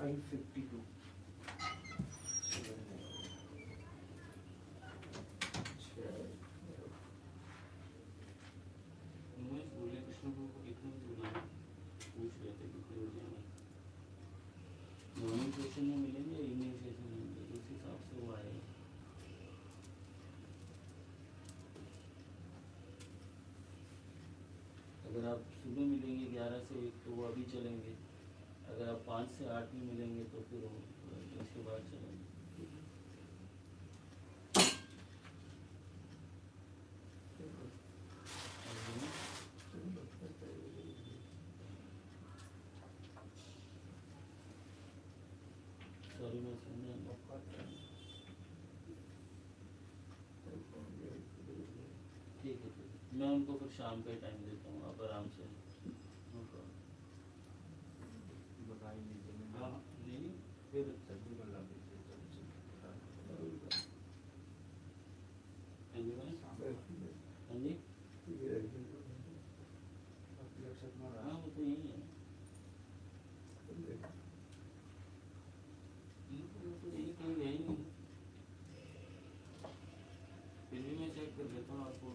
552. कृष्ण को कितने बुलाना पूछ रहे थे कितने बजे आना मॉर्निंग सेशन में मिलेंगे इवनिंग सेशन में मिलेंगे उस हिसाब से वो आएगा। अगर आप सुबह मिलेंगे 11 से 1 तो वो अभी चलेंगे, अगर आप 5 से 8 में मिलेंगे तो फिर उसके बाद चलेंगे। सॉरी मैं सुनने ठीक है मैं उनको फिर शाम का टाइम देता हूँ, आप आराम से बताई लीजिए। हाँ नहीं फिर सब्जी बना दीजिए। हाँ जी हाँ वो तो यही है यही कहीं गए नहीं, फिर भी मैं चेक कर लेता हूँ आपको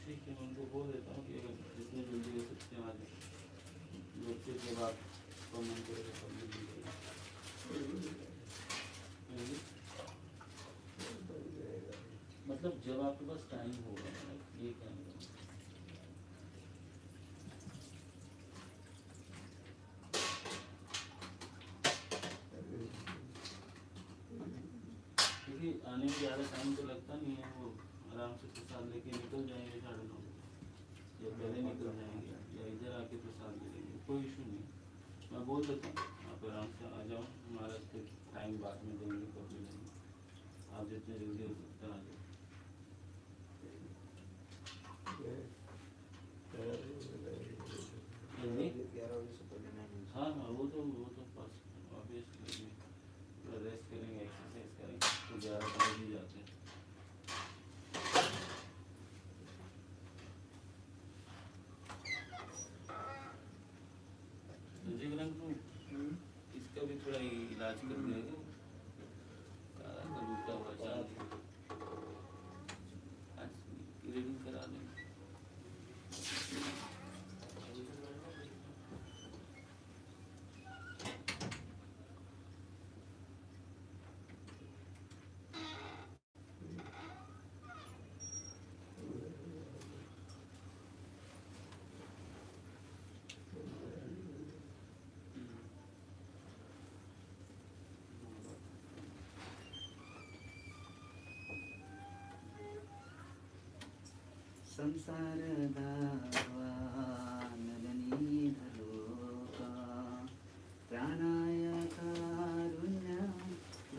ठीक है। मैं उनको बोल देता हूँ कि अगर जितने जल्दी हो सकते हैं आ जाए, फिर जब आप कमेंट करेंगे तब भी दीजिएगा। मतलब जब आपके पास टाइम होगा ये कहना क्योंकि आने में ज़्यादा टाइम तो लगता नहीं है, वो आराम से प्रसाद लेके निकल जाएंगे 9:30 या पहले निकल जाएंगे या इधर आके प्रसाद ले लेंगे, कोई इशू नहीं। मैं बोल देता हूँ आप आराम से आ जाओ, हमारा फिर टाइम बाद में देंगे कब भी लेंगे, आप जितने जल्दी हो सकते हैं आ जाओ। हाँ हाँ वो तो बस ऑब्वियसली थोड़ा रेस्ट करेंगे एक्सरसाइज करेंगे तो 11 बज ही जाते हैं। संजय ग्रंथ को इसका भी थोड़ा इलाज कर देंगे, लूटा हुआ चांदी रीडिंग करा देंगे। संसार दावा नगनी धलोका प्राणाय कारुण्य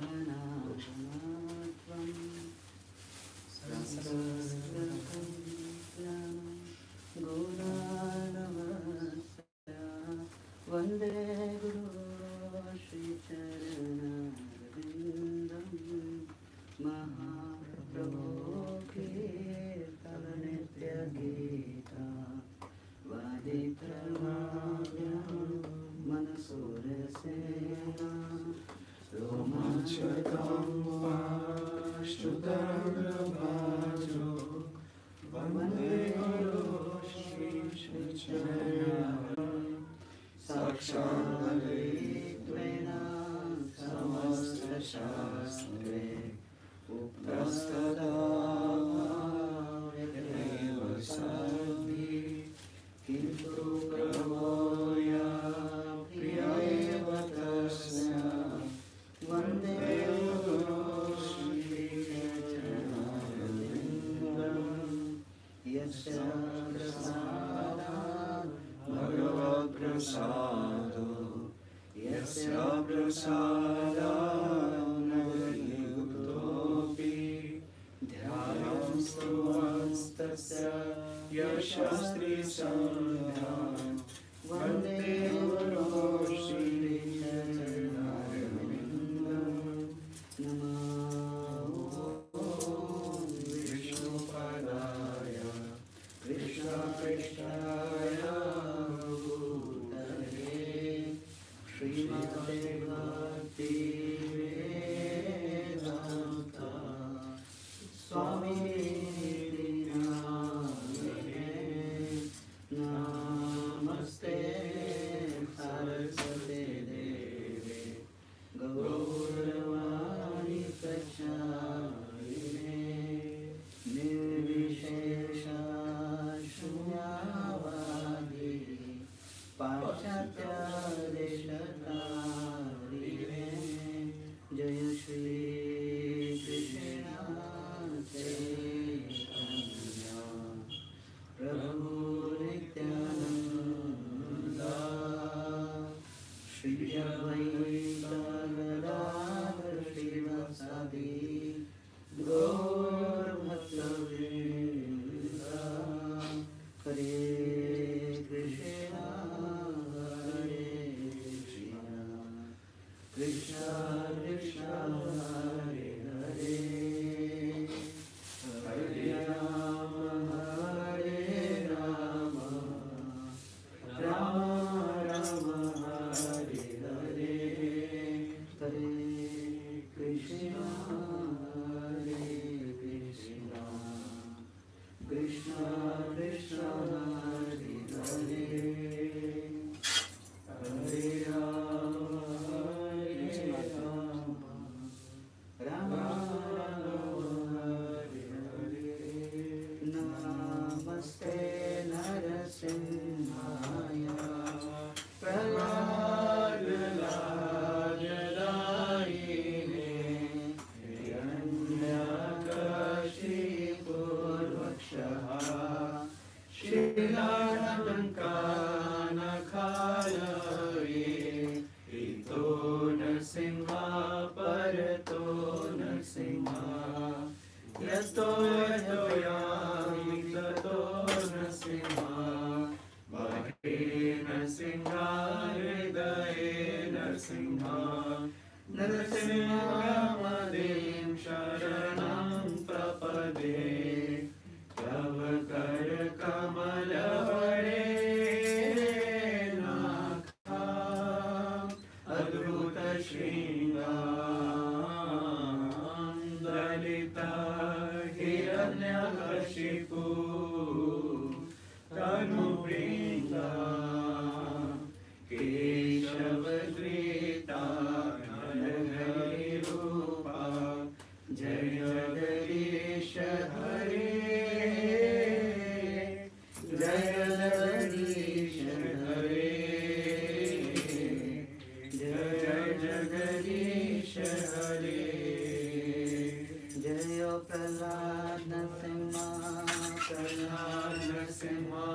घनाघनात्वं गुणानवस्य वन्दे गुरु श्रीचरणरविन्दं महाप्रभो गीता वादित्रमाव्यं मनसोरसेना रोमाञ्चकं वाष्णुतरभाजो वन्दे गुरो श्रीचरणं साक्षादयित्वेन समस्तशास्त्रे उपस्तदा किन्तु प्रभोया प्रियैव तस्य वन्दे गुरो श्रीचरणरविन्दं यस्य प्रसादात् भगवत्प्रसादो यस्य प्रसादात् नवनियुक्तोऽपि ध्यानं स्तुवंस्तस्य यशास्त्री संध्यां वन्दे गुरो श्रीचरणरविन्दं नमो विष्णुपदाय कृष्णपृष्ठाय Krishna Hare Hare Hare Rama Rama Hare Hare Namaste Narasimhaya Prahlad-Ladayine Hiranyakashipurvakshaha Shrilankanakalaye Ito Narsimha Parato Narsimha Yato Yadoyami Tato Narsimha Bhakti Narsimha Hridaye Narsimha Narsimhamadim Sharanam Prapade Tava Kar Kamala Vare Nakha Adbhuta Shringam Dalita Hiranyakashipu Tanu Brinda Keshavadrita Nagari Rupa Jaya Ganesha Hare Jaya Ganesha Hare Jaya Jagadeesha Hare Jaya Prahlad Narasimha Prahlad Narasimha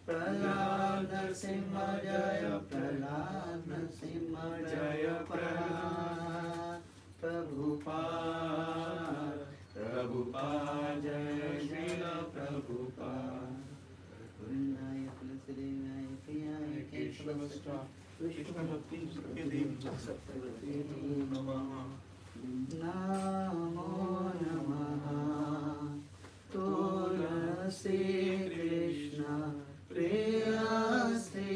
Prahlad Narasimha Jaya Prahlad Narasimha Jaya Prahlad Prabhupada Prabhupada Jaya Srila Prabhupada Vrindaya Tulasiraya Priyaya Keshavastra Krishna Bhakti Satyavati Namaha Namo Namaha Tulasi Krishna Priyasi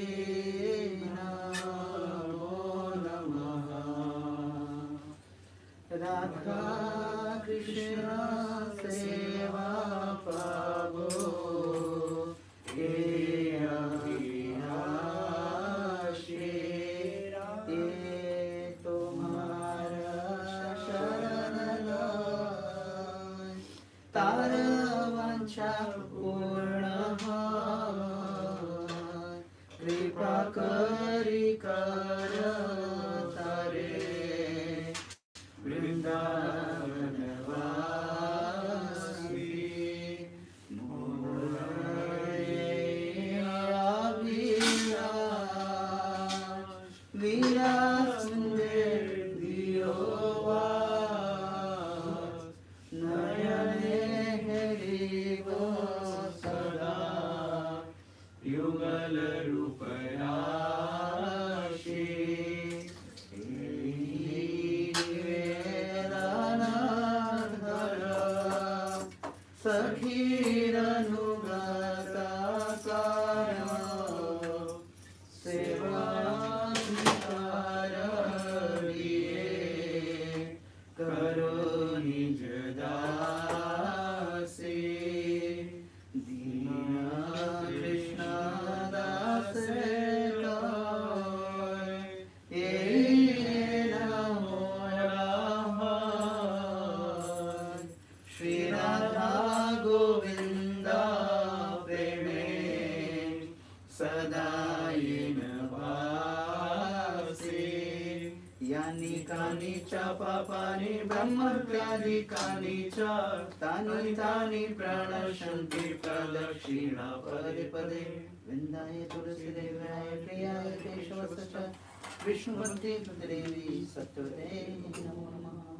Namo Namaha Radha Krishna Seva Pavo Eya Vinashi Ye Tumhara Sharanalay Tara Vancha Purnaha Kripa Kari Kara Tare Vrindavanavasi Muraya Vilas Vilasundar Diyovas Nayane Hariva Sada Yugal Ruparashi Sakhirανugata Kara Sevakaradiye Karo Nijadasi Dina Krishna Daseta Shri Radha Govinda Preme Sadayena Vasi Yani Kani Cha Papani Brahmatyadi Kani Cha Tani Tani Pranashanti Pradakshina Pade Pade Vindaya Tulasi Devaya Priyaya Keshavascha Vishnu Bhakti Devi Satyavate Namo Namaha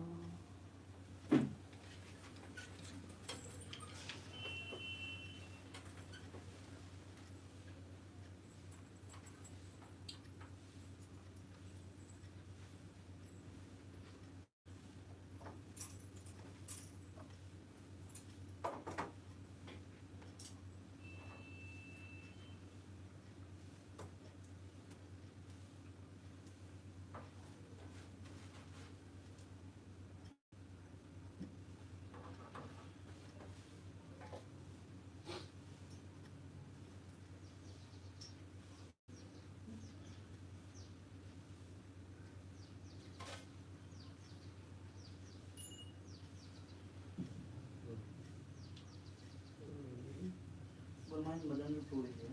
and Madan will prove it here.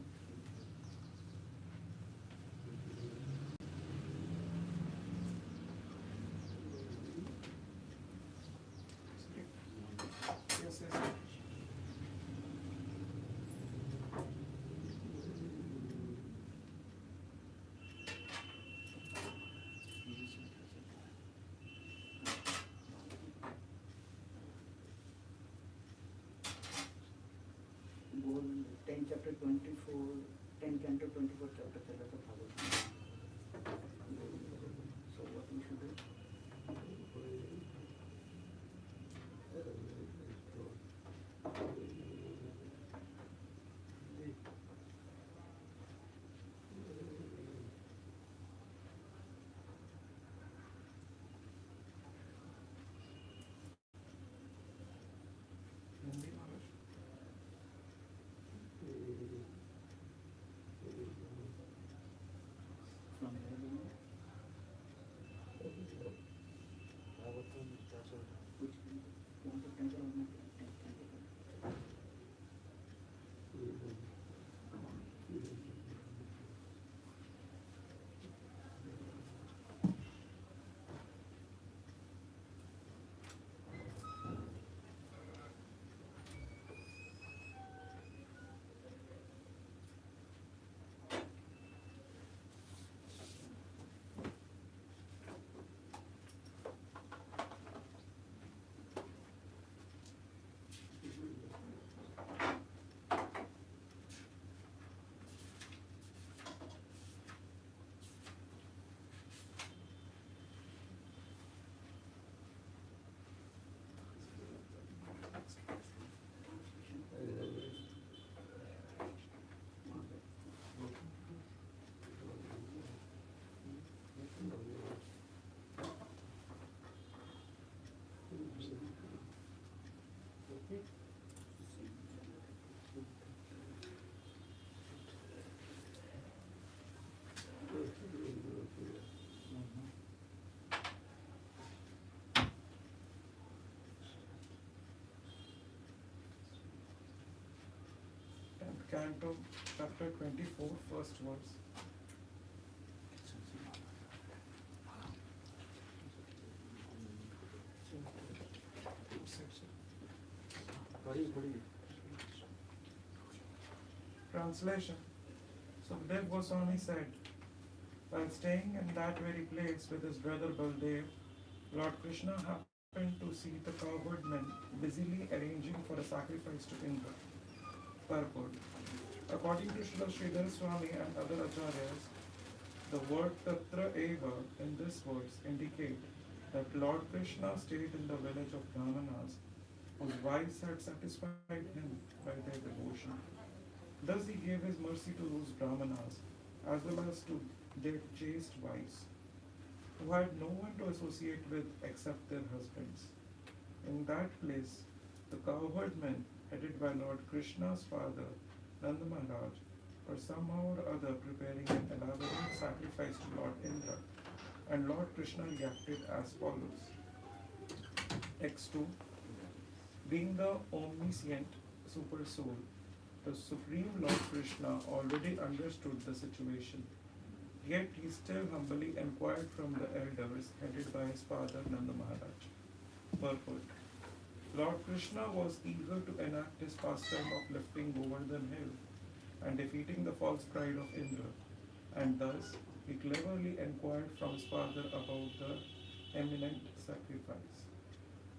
Yes, yes. बोल 10 chapter 24 10 canto 24 chapter चला था Bhagavat. So what we should do? Hindi Maharaj. From there we Bhagavatam क्या चल रहा है? which कौन सा canto लगना है? 10 canto. Tenth canto, chapter 24, first verse. Translation. Sukhdev Goswami said, while staying in that very place with his brother Baldev, Lord Krishna happened to see the cowherd men busily arranging for a sacrifice to Indra. Purport. According to Srila Sridhar Swami and other acharyas, the word Tatra Eva in this verse indicate that Lord Krishna stayed in the village of Brahmanas, whose wives had satisfied him by their devotion. Thus he gave his mercy to those Brahmanas, as well as to their chaste wives, who had no one to associate with except their husbands. In that place, the cowherd men, headed by Lord Krishna's father, Nanda Maharaj, were somehow or other preparing an elaborate sacrifice to Lord Indra, and Lord Krishna reacted as follows. Text 2. Being the omniscient super soul, the Supreme Lord Krishna already understood the situation. Yet he still humbly inquired from the elders headed by his father Nanda Maharaj. Purport. Lord Krishna was eager to enact his pastime of lifting Govardhan hill and defeating the false pride of Indra, and thus he cleverly inquired from his father about the imminent sacrifice.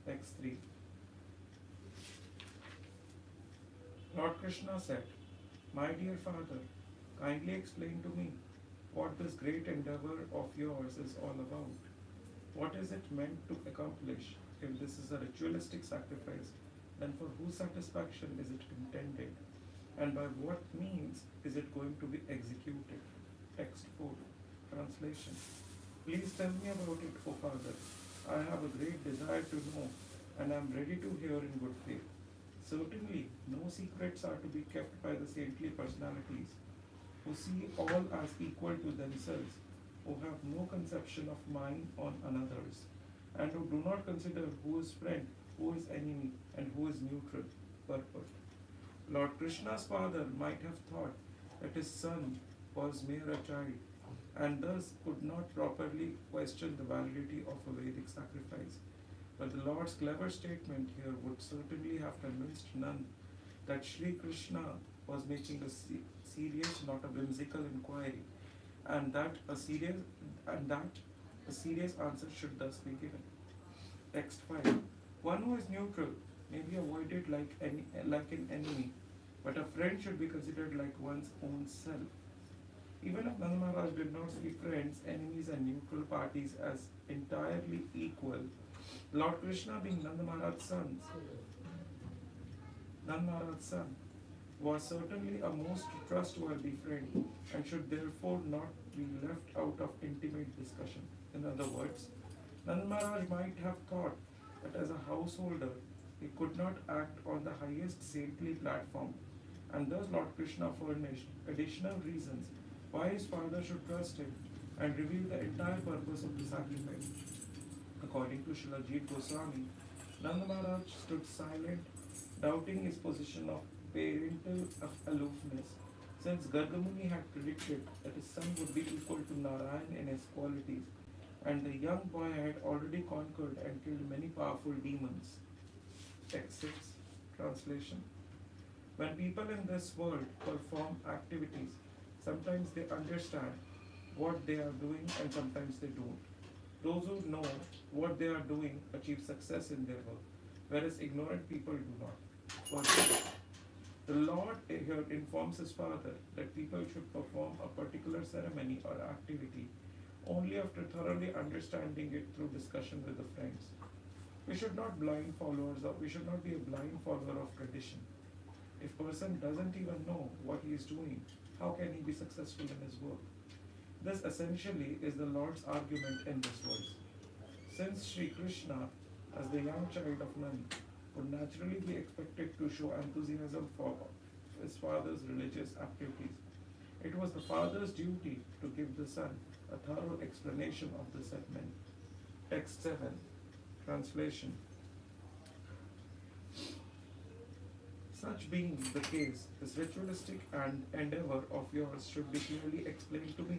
Text 3. Lord Krishna said, My dear father, kindly explain to me what this great endeavor of yours is all about. What is it meant to accomplish? If this is a ritualistic sacrifice, then for whose satisfaction is it intended? And by what means is it going to be executed? Text 4. Translation. Please tell me about it, O Father. I have a great desire to know, and I am ready to hear in good faith. Certainly, no secrets are to be kept by the saintly personalities who see all as equal to themselves, who have no conception of mine on another's, and who do not consider who is friend, who is enemy, and who is neutral. Purport. Lord Krishna's father might have thought that his son was mere a child and thus could not properly question the validity of a Vedic sacrifice. But the Lord's clever statement here would certainly have convinced none that Sri Krishna was making a serious, not a whimsical inquiry, and that a serious answer should thus be given. Text 5. One who is neutral may be avoided like an enemy, but a friend should be considered like one's own self. Even if Nanda Maharaj did not see friends, enemies, and neutral parties as entirely equal, Lord Krishna, being Nanda Maharaj's son, was certainly a most trustworthy friend and should therefore not be left out of intimate discussion. In other words, Nanda Maharaj might have thought that as a householder he could not act on the highest saintly platform, and thus Lord Krishna furnished additional reasons why his father should trust him and reveal the entire purpose of the sacrifice. According to Shilajit Goswami, Nanda Maharaj stood silent, doubting his position of parental aloofness, since Gargamuni had predicted that his son would be equal to Narayan in his qualities, and the young boy had already conquered and killed many powerful demons. Text 6. Translation. When people in this world perform activities, sometimes they understand what they are doing and sometimes they don't. Those who know what they are doing achieve success in their work, whereas ignorant people do not. First, the Lord here informs his father that people should perform a particular ceremony or activity only after thoroughly understanding it through discussion with the friends. We should not we should not be a blind follower of tradition. If person doesn't even know what he is doing, how can he be successful in his work? This essentially is the Lord's argument in this verse. Since Sri Krishna, as the young child of Nand, would naturally be expected to show enthusiasm for his father's religious activities, it was the father's duty to give the son a thorough explanation of the segment. Text 7. Translation. Such being the case, this ritualistic and endeavor of yours should be clearly explained to me.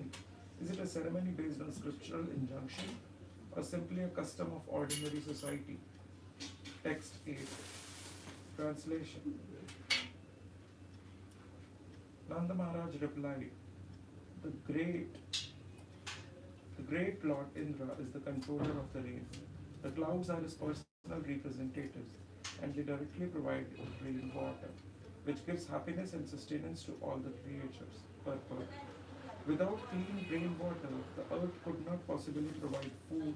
Is it a ceremony based on scriptural injunction or simply a custom of ordinary society? Text 8. Translation. Nanda Maharaj replied, The great Lord Indra is the controller of the rain. The clouds are his personal representatives, and they directly provide rain water, which gives happiness and sustenance to all the creatures. Purport. Without clean rainwater, the earth could not possibly provide food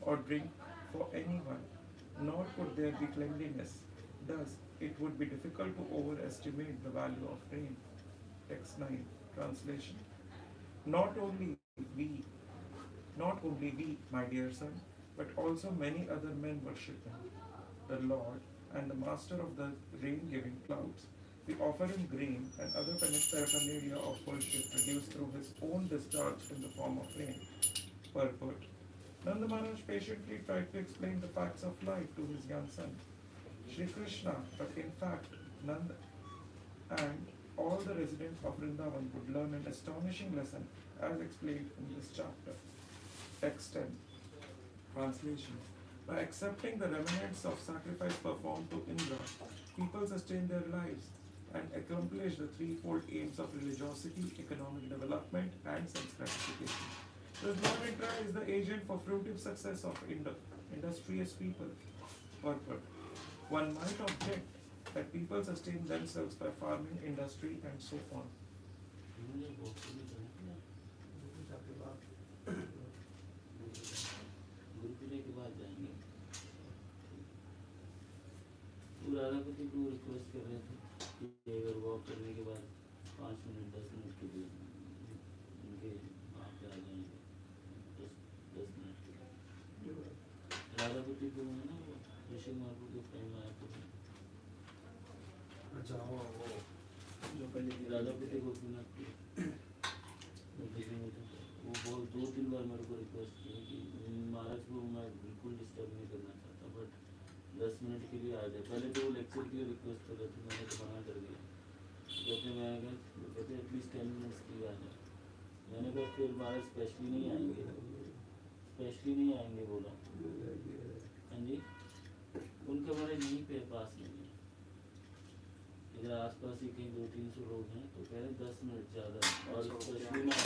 or drink for anyone, nor could there be cleanliness. Thus, it would be difficult to overestimate the value of rain. Text 9. Translation. Not only we, not only we, my dear son, but also many other men worship him, the Lord and the master of the rain-giving clouds. We offer him grain and other paraphernalia of worship produced through his own discharge in the form of rain. Purport. Nanda Maharaj patiently tried to explain the facts of life to his young son, Sri Krishna, but in fact, Nanda and all the residents of Vrindavan would learn an astonishing lesson as explained in this chapter. Text 10. Translation. By accepting the remnants of sacrifice performed to Indra, people sustain their lives and accomplish the threefold aims of religiosity, economic development, and sense gratification. Thus, Lord Indra is the agent for fruitive success of industrious people. Purport. One might object that people sustain themselves by farming, industry, and so on. गुरुकुले के बाद जाएंगे। वो राधापति को request कर रहे थे कि अगर वॉक करने के बाद 5 मिनट 10 मिनट के लिए उनके वहाँ पे आ जाएंगे 10 मिनट के लिए। राधापति को है ना वो ऋषि मार्गो के टाइम आया तो अच्छा वो जो पहले राधापति गोपीनाथ के वो बहुत 2-3 बार मेरे को रिक्वेस्ट किया कि महाराज को मैं बिल्कुल डिस्टर्ब नहीं करना चाहता, बट 10 मिनट के लिए आ जाए। पहले तो वो लेक्चर के लिए रिक्वेस्ट कर रहे थे, मैंने तो मना कर दिया। कहते मैं कहते एटलीस्ट 10 मिनट्स के लिए आ जाए। मैंने कहा फिर हमारे स्पेशली नहीं आएंगे, स्पेशली नहीं आएंगे बोला। हाँ जी, उनका हमारे यहीं पे पास नहीं है, इधर आसपास ही कहीं 200-300 लोग हैं, तो कह रहे 10 मिनट ज़्यादा। और स्पेशली मैं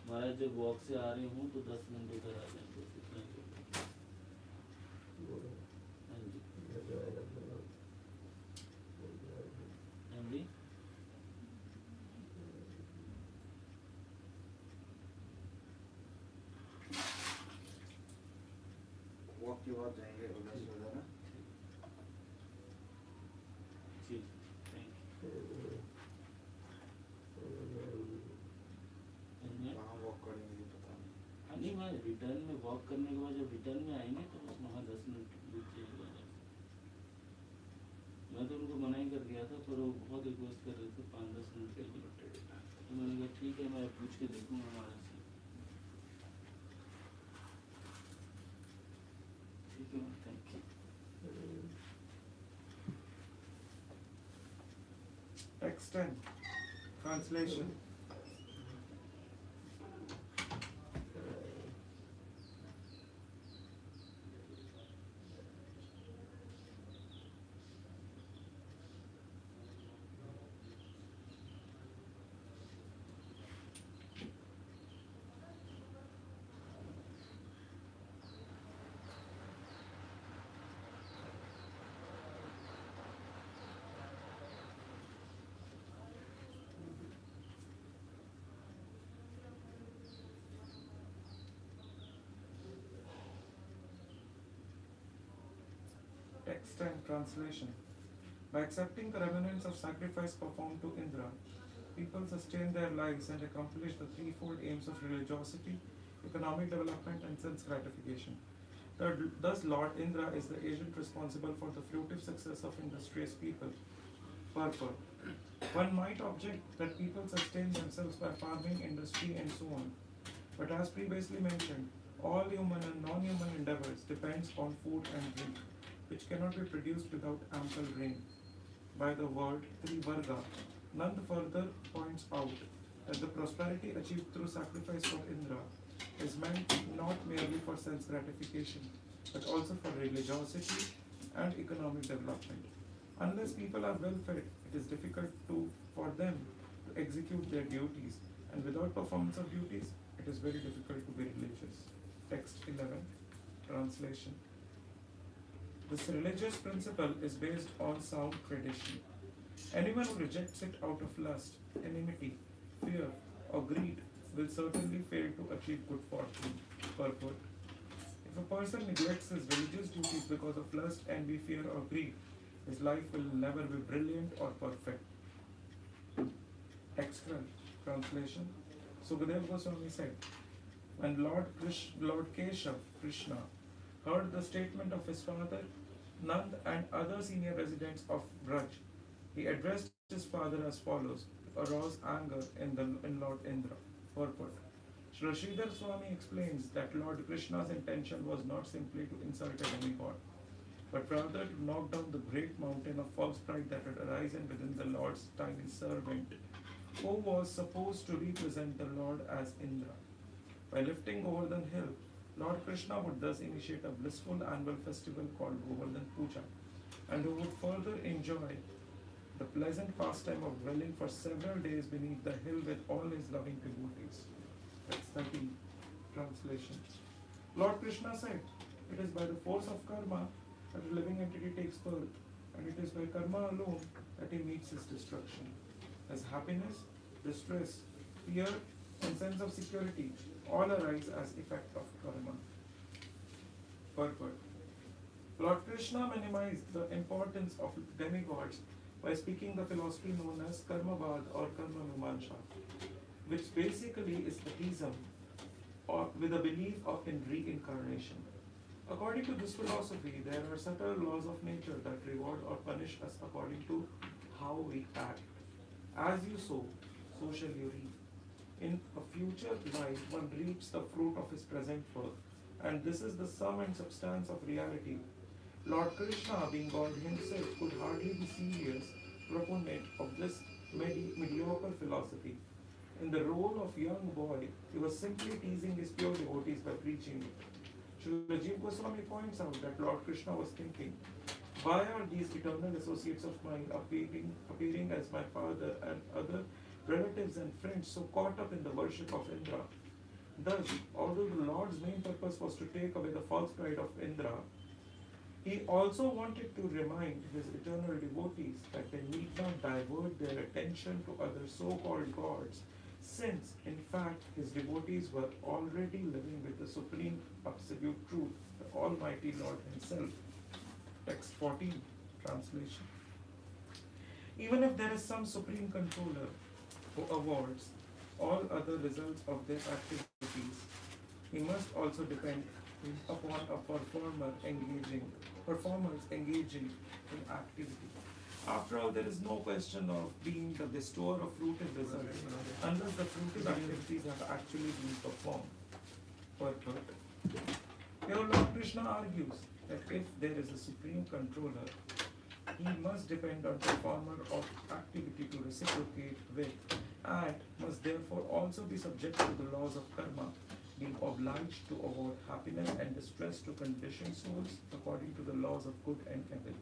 हमारा जब वॉक से आ रही हूँ तो 10 मिनट इधर आ जाएंगे, बस इतना ही बोला। हाँ जी, हाँ जी, वॉक के बाद जाएंगे उल्लास वगैरह। जी थैंक यू। कहाँ वॉक करेंगे ये पता नहीं। हाँ नहीं, मैं रिटर्न में वॉक करने के बाद जब रिटर्न में आएंगे तो बस वहाँ 10 मिनट बीत जाएगा। मैं तो उनको मना ही कर दिया था, पर वो बहुत रिक्वेस्ट कर रहे थे 5-10 मिनट के लिए। तो मैंने कहा ठीक है, मैं पूछ के देखूँगा हमारे से। ठीक है, thank you. Text 10. Translation. Text and translation. By accepting the remnants of sacrifice performed to Indra, people sustain their lives and accomplish the threefold aims of religiosity, economic development, and sense gratification. Thus, Lord Indra is the agent responsible for the fruitive success of industrious people. Purport. One might object that people sustain themselves by farming, industry, and so on. But as previously mentioned, all human and non-human endeavors depends on food and drink, which cannot be produced without ample rain. By the word Trivarga, Nand further points out that the prosperity achieved through sacrifice for Indra is meant not merely for sense gratification, but also for religiosity and economic development. Unless people are well fed, it is difficult for them to execute their duties, and without performance of duties, it is very difficult to be religious. Text 11. Translation. This religious principle is based on sound tradition. Anyone who rejects it out of lust, enmity, fear, or greed will certainly fail to achieve good fortune. Purport. If a person neglects his religious duties because of lust, envy, fear, or greed, his life will never be brilliant or perfect. Text 12. Translation. Sukadeva Goswami said, when Lord Keshav, Krishna, heard the statement of his father, Nand and other senior residents of Braj, he addressed his father as follows to arouse anger in Lord Indra. Purport. Shri Sridhar Swami explains that Lord Krishna's intention was not simply to insult a demigod, but rather to knock down the great mountain of false pride that had arisen within the Lord's tiny servant, who was supposed to represent the Lord as Indra. By lifting Govardhan hill, Lord Krishna would thus initiate a blissful annual festival called Govardhan Puja, and who would further enjoy the pleasant pastime of dwelling for several days beneath the hill with all his loving devotees. That's 13. Translation. Lord Krishna said, it is by the force of karma that a living entity takes birth, and it is by karma alone that he meets his destruction. As happiness, distress, fear, and sense of security all arise as effect of karma. Purport. Lord Krishna minimized the importance of demigods by speaking the philosophy known as Karmavad or Karma Mamansha, which basically is atheism or with a belief in reincarnation. According to this philosophy, there are subtle laws of nature that reward or punish us according to how we act. As you sow, so shall you reap. In a future life, one reaps the fruit of his present birth, and this is the sum and substance of reality. Lord Krishna, being God himself, could hardly be serious proponent of this mediocre philosophy. In the role of young boy, he was simply teasing his pure devotees by preaching it. Srila Jiva Goswami points out that Lord Krishna was thinking, why are these eternal associates of mine appearing as my father and other relatives and friends so caught up in the worship of Indra? Thus, although the Lord's main purpose was to take away the false pride of Indra, he also wanted to remind his eternal devotees that they need not divert their attention to other so-called gods, since, in fact, his devotees were already living with the supreme absolute truth, the Almighty Lord himself. Text 14, translation. Even if there is some supreme controller who awards all other results of their activities, he must also depend upon a performers engaging in activity. After all, there is no question of being the bestower of fruited results unless the fruited activities have actually been performed. Purport. Here Lord Krishna argues that if there is a supreme controller, he must depend on performer of activity to reciprocate with, and must therefore also be subject to the laws of karma, being obliged to award happiness and distress to conditioned souls according to the laws of good and evil.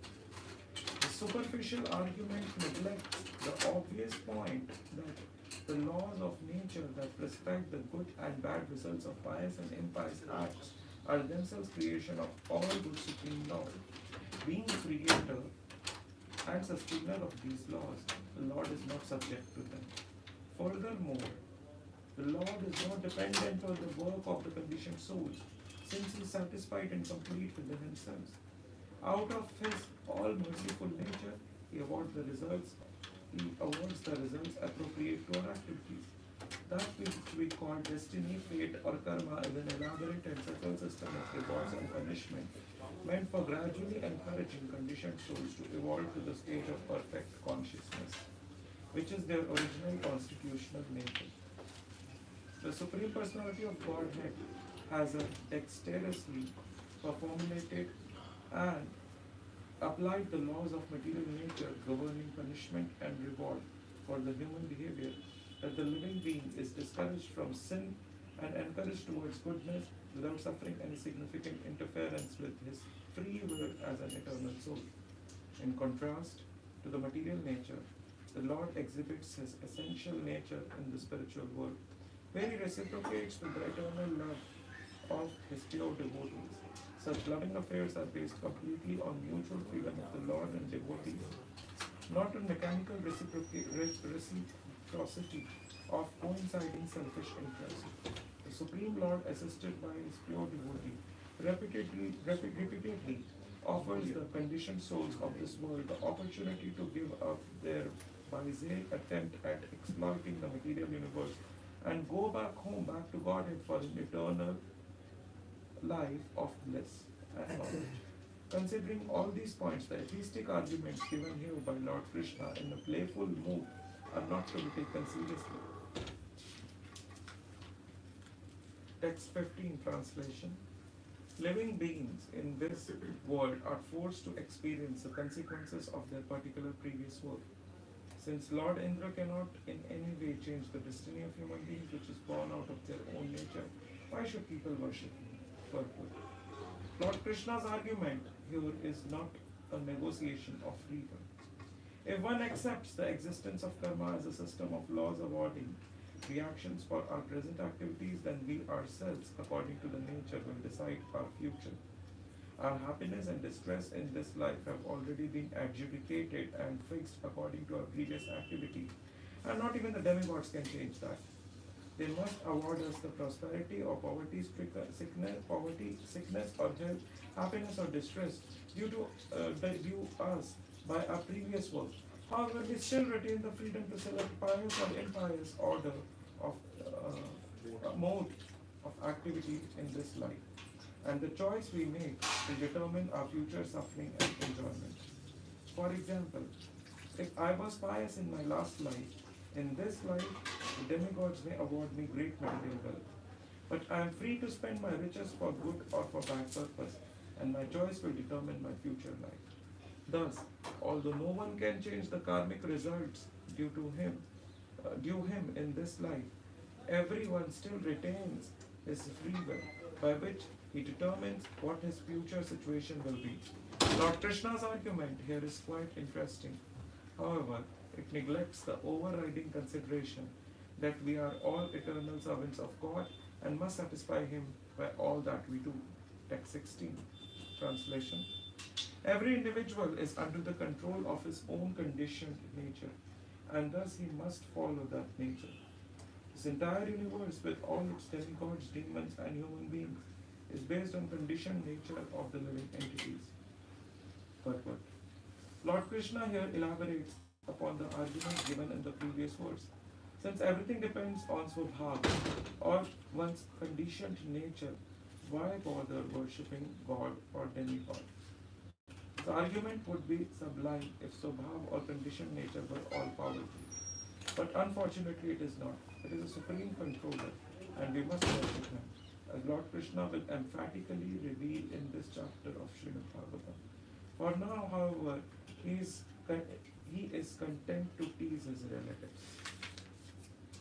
The superficial argument neglects the obvious point that the laws of nature that prescribe the good and bad results of pious and impious acts are themselves creation of all good supreme law. Being the creator and sustainer of these laws, the Lord is not subject to them. Furthermore, the Lord is not dependent on the work of the conditioned souls, since he is satisfied and complete within himself. Out of his all-merciful nature, he awards the results appropriate to our activities. That which we call destiny, fate, or karma is an elaborate and subtle system of rewards and punishment, meant for gradually encouraging conditioned souls to evolve to the state of perfect consciousness, which is their original constitutional nature. The Supreme Personality of Godhead has dexterously formulated and applied the laws of material nature governing punishment and reward for the human behavior, that the living being is discouraged from sin and encouraged towards goodness without suffering any significant interference with his free will as an eternal soul. In contrast to the material nature, the Lord exhibits his essential nature in the spiritual world, where he reciprocates with the eternal love of his pure devotees. Such loving affairs are based completely on mutual freedom of the Lord and devotees, not on mechanical reciprocity of coinciding selfish interests. The Supreme Lord, assisted by his pure devotee, repeatedly offers the conditioned souls of this world the opportunity to give up their base attempt at exploiting the material universe and go back home, back to Godhead for an eternal life of bliss and knowledge. Considering all these points, the atheistic arguments given here by Lord Krishna in a playful mood are not to be taken seriously. Text 15, translation. Living beings in this world are forced to experience the consequences of their particular previous work. Since Lord Indra cannot in any way change the destiny of human beings, which is born out of their own nature, why should people worship him? Purport. Lord Krishna's argument here is not a negotiation of free will. If one accepts the existence of karma as a system of laws awarding reactions for our present activities, then we ourselves, according to the nature, will decide our future. Our happiness and distress in this life have already been adjudicated and fixed according to our previous activity, and not even the demigods can change that. They must award us the prosperity or poverty, sickness or health, happiness or distress due us by our previous work. However, we still retain the freedom to select pious or impious order of mode of activity in this life, and the choice we make will determine our future suffering and enjoyment. For example, if I was pious in my last life, in this life, the demigods may award me great material wealth, but I am free to spend my riches for good or for bad purpose. This is my choice. If I was pious in my last life, in this life, the demigods may award me great material wealth, but I am free to spend my riches for good or for bad purpose. and my choice will determine my future life. Thus, although no one can change the karmic results due him in this life, everyone still retains his free will, by which he determines what his future situation will be. Lord Krishna's argument here is quite interesting. However, it neglects the overriding consideration that we are all eternal servants of God and must satisfy Him by all that we do. Text 16. Translation. Every individual is under the control of his own conditioned nature, and thus he must follow that nature. This entire universe, with all its demigods, demons, and human beings, is based on conditioned nature of the living entities. Purport. Lord Krishna here elaborates upon the argument given in the previous verse. Since everything depends on Swabhav, or one's conditioned nature, why bother worshipping God or demigod? The argument would be sublime if Swabhav or conditioned nature were all powerful. But unfortunately it is not. It is a supreme controller, and we must worship him, as Lord Krishna will emphatically reveal in this chapter of Srimad Bhagavatam. For now, however, he is content to tease his relatives.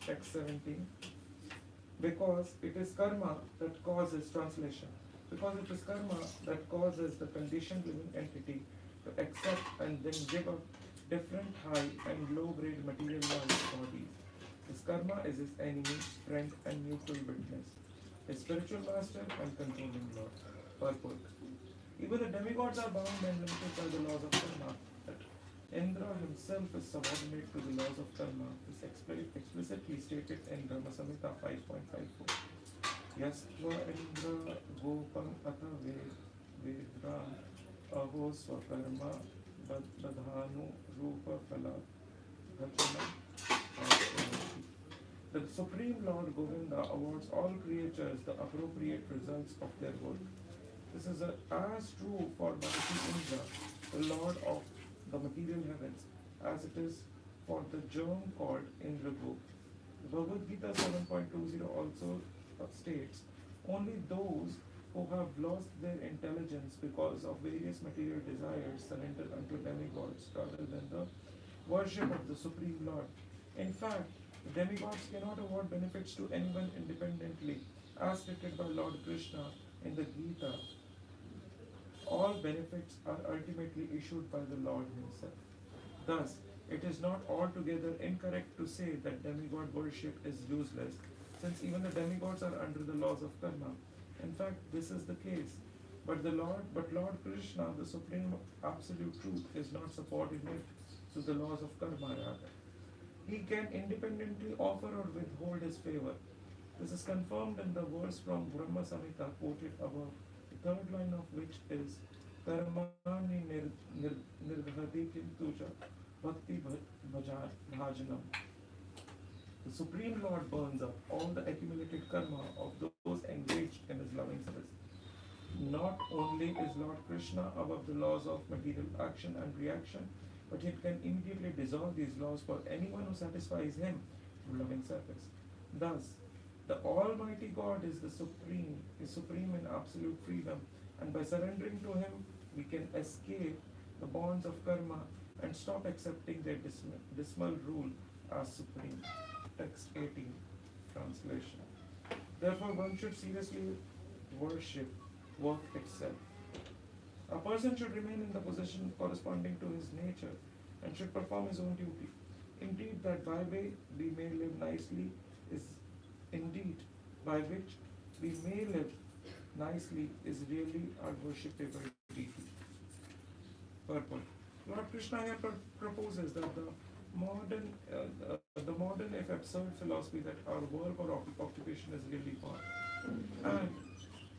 Text 17. Because it is karma that causes translation. Because it is karma that causes the conditioned living entity to accept and then give up different high and low grade materialized bodies. His karma is his enemy, friend, and neutral witness, his spiritual master and controlling lord. Purport. Even the demigods are bound and limited by the laws of karma. That Indra himself is subordinate to the laws of karma is explicitly stated in Dharma Samhita 5.54. Yasva Indra Gopam Ata Vedra Aho Swakarma Badhanu Rupa Phala Bhajana. The Supreme Lord Govinda awards all creatures the appropriate results of their work. This is as true for mighty Indra, the Lord of the material heavens, as it is for the germ called Indragop. The Bhagavad Gita 7.20 also states, only those who have lost their intelligence because of various material desires surrender unto demigods rather than the worship of the Supreme Lord. In fact, the demigods cannot award benefits to anyone independently, as stated by Lord Krishna in the Gita. All benefits are ultimately issued by the Lord himself. Thus, it is not altogether incorrect to say that demigod worship is useless, since even the demigods are under the laws of karma. In fact, this is the case. But Lord Krishna, the supreme absolute truth, is not subordinate to the laws of karma rather. He can independently offer or withhold his favor. This is confirmed in the verse from Brahma Samhita quoted above, the third line of which is Karmani nirghati kintuja bhakti bhajanam. The Supreme Lord burns up all the accumulated karma of those engaged in his loving service. Not only is Lord Krishna above the laws of material action and reaction, but he can immediately dissolve these laws for anyone who satisfies him through loving service. Thus, the Almighty God is supreme in absolute freedom, and by surrendering to him, we can escape the bonds of karma and stop accepting their dismal rule as supreme. Text 18, translation. Therefore, one should seriously worship work itself. A person should remain in the position corresponding to his nature and should perform his own duty. Indeed, that by way we may live nicely is indeed by which we may live nicely is really our worshipable deity. Purport. Lord Krishna here proposes that the modern, if absurd, philosophy that our work or occupation is really God, and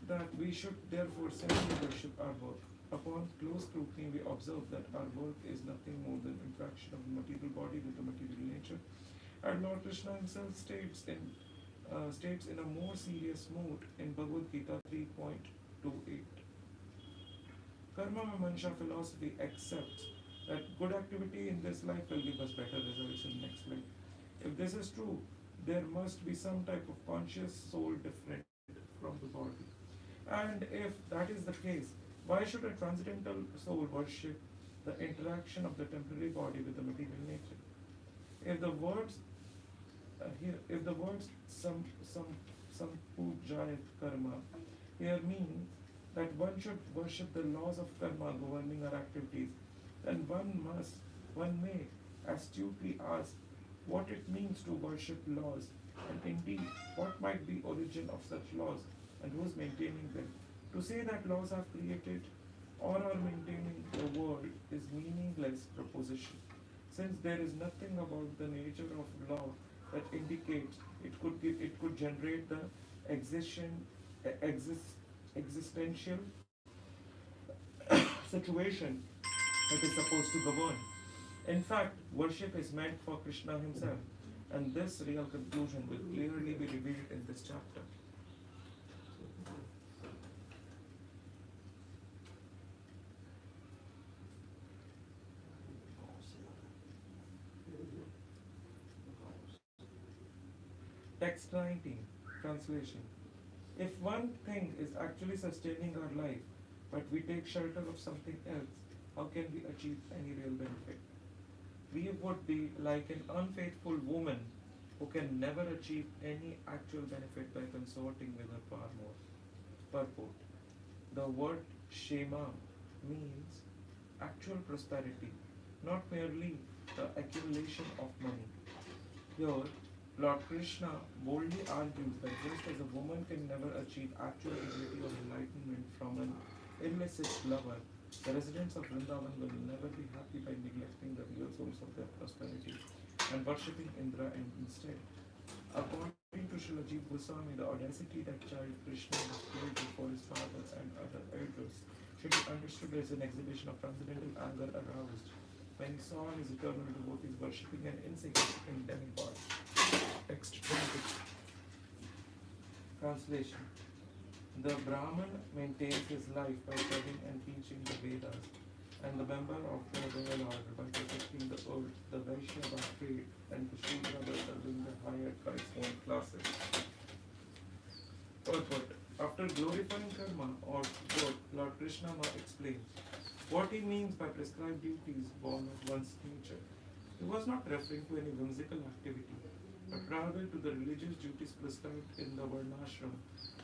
that we should therefore simply worship our work. Upon close scrutiny, we observe that our work is nothing more than interaction of the material body with the material nature. And Lord Krishna himself states in a more serious mood in Bhagavad Gita 3.28. Karma Mamansha philosophy accepts that good activity in this life will give us better results in next life. If this is true, there must be some type of conscious soul different from the body. And if that is the case, Why should a transcendental soul worship the interaction of the temporary body with the material nature? If the words if the words some pujayat karma here mean that one should worship the laws of karma governing our activities, then one may astutely ask what it means to worship laws, and indeed what might be origin of such laws and who is maintaining them. To say that laws have created or are maintaining the world is meaningless proposition, since there is nothing about the nature of law that indicates it could generate the existential existential situation it is supposed to govern. In fact, worship is meant for Krishna himself, and this real conclusion will clearly be revealed in this chapter. Text 19, translation. If one thing is actually sustaining our life, but we take shelter of something else, how can we achieve any real benefit? We would be like an unfaithful woman who can never achieve any actual benefit by consorting with her paramour. Purport. The word Shema means actual prosperity, not merely the accumulation of money. Here, Lord Krishna boldly argues that just as a woman can never achieve actual dignity or enlightenment from an illicit lover, the residents of Vrindavan will never be happy by neglecting the real source of their prosperity and worshipping Indra instead. According to Srila Jiva Goswami, the audacity that child Krishna displayed before his father and other elders should be understood as an exhibition of transcendental anger aroused when he saw his eternal devotees worshipping an insignificant demigod. Text 20. Translation. The Brahman maintains his life by studying and teaching the Vedas, and the member of the royal order by protecting the earth, the Vaishya by trade, and the Shudra by serving the higher caste classes. Purport. After glorifying karma or work, Lord Krishna now explains what he means by prescribed duties born of one's nature. He was not referring to any whimsical activity, but rather to the religious duties prescribed in the Varnashram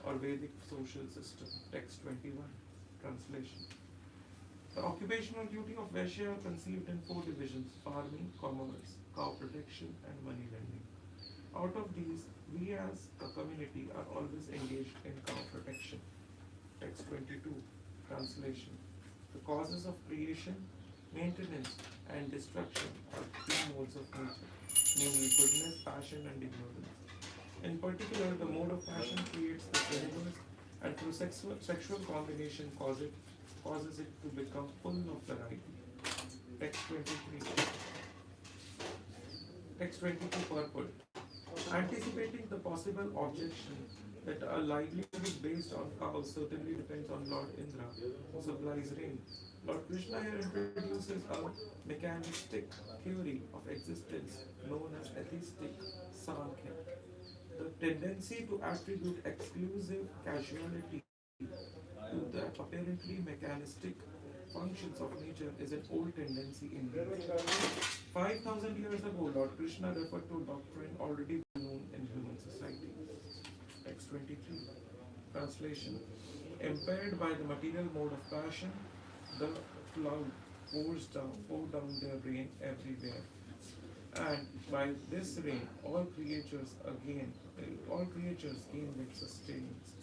or Vedic social system. Text 21. Translation. The occupational duty of Vaishya are conceived in four divisions: farming, commerce, cow protection, and money lending. Out of these, we as a community are always engaged in cow protection. Text 22. Translation. The causes of creation, maintenance, and destruction are three modes of nature, namely goodness, passion, and ignorance. In particular, the mode of passion creates the universe and through sexual combination causes it to become full of variety. Text 23. Text 22 purport. Anticipating the possible objection that a livelihood based on cows certainly depends on Lord Indra, who supplies rain. Lord Krishna here introduces a mechanistic theory of existence known as atheistic Sankhya. The tendency to attribute exclusive causality to the apparently mechanistic functions of nature is an old tendency in India. 5,000 years ago, Lord Krishna referred to a doctrine already known in human society. Text 23. Translation. Impaired by the material mode of passion, the cloud pour down their rain everywhere. And by this rain, all creatures gain their sustenance.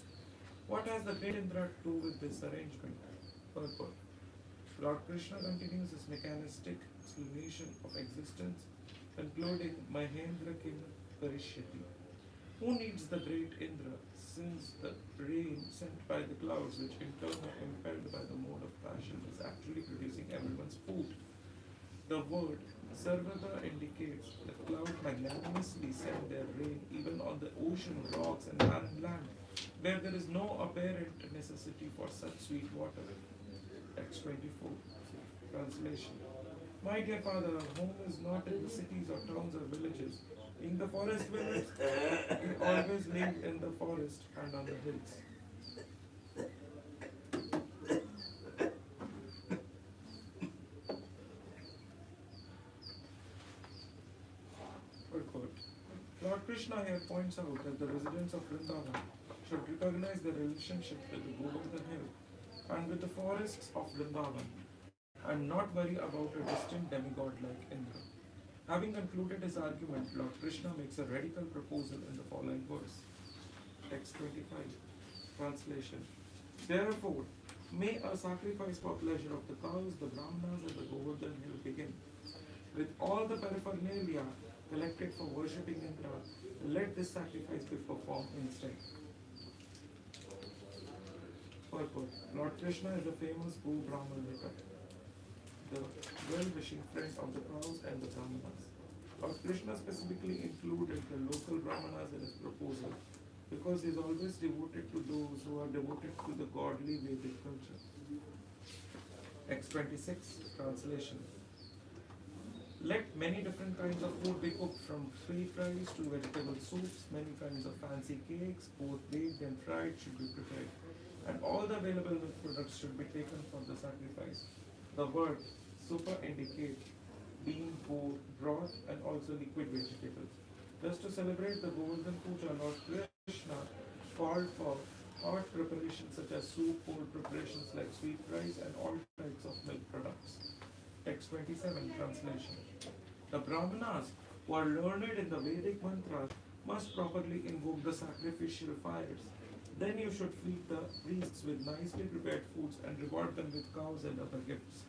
What has the great Indra to do with this arrangement? Purport. Lord Krishna continues his mechanistic explanation of existence, concluding Mahendra Kim Karishyati. Who needs the great Indra, since the rain sent by the clouds, which in turn are impelled by the mode of passion, is actually producing everyone's food? The word Sarvada indicates that clouds magnanimously send their rain even on the ocean, rocks, and barren land, where there is no apparent necessity for such sweet water. Text 24. Translation. My dear father, home is not in the cities or towns or villages. In the forest village, we always lived in the forest and on the hills. Lord Krishna here points out that the residents of Vrindavan should recognize their relationship with the Govardhan hill and with the forests of Vrindavan and not worry about a distant demigod like Indra. Having concluded his argument, Lord Krishna makes a radical proposal in the following verse. Text 25. Translation. Therefore, may a sacrifice for pleasure of the cows, the brahmanas, and the Govardhan hill begin. With all the paraphernalia collected for worshipping Indra, let this sacrifice be performed instead. Purport. Lord Krishna is the famous Go Brahmanika, the well-wishing friend of the cows and the brahmanas. Lord Krishna specifically included the local brahmanas in his proposal because he is always devoted to those who are devoted to the godly Vedic culture. X26 translation. Let many different kinds of food be cooked, from sweet rice to vegetable soups. Many kinds of fancy cakes, both baked and fried, should be prepared, and all the available milk products should be taken for the sacrifice. The word super indicate bean, pork, broth, and also liquid vegetables. Thus, to celebrate the Govardhan Puja, Lord Krishna called for hot preparations such as soup, cold preparations like sweet rice, and all types of milk products. Text 27 translation. The Brahmanas, who are learned in the Vedic mantras, must properly invoke the sacrificial fires. Then you should feed the priests with nicely prepared foods and reward them with cows and other gifts.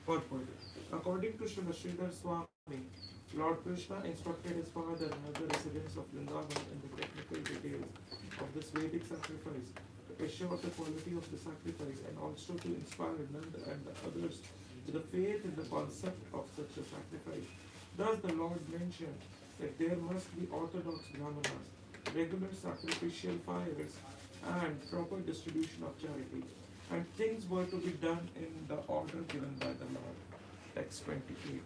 Purport. According to Srila Sridhar Swami, Lord Krishna instructed his father and other residents of Vrindavan in the technical details of this Vedic sacrifice to assure the quality of the sacrifice and also to inspire Nanda and the others to the faith in the concept of such a sacrifice. Thus the Lord mentioned that there must be orthodox brahmanas, regular sacrificial fires, and proper distribution of charity. And things were to be done in the order given by the Lord. Text 28.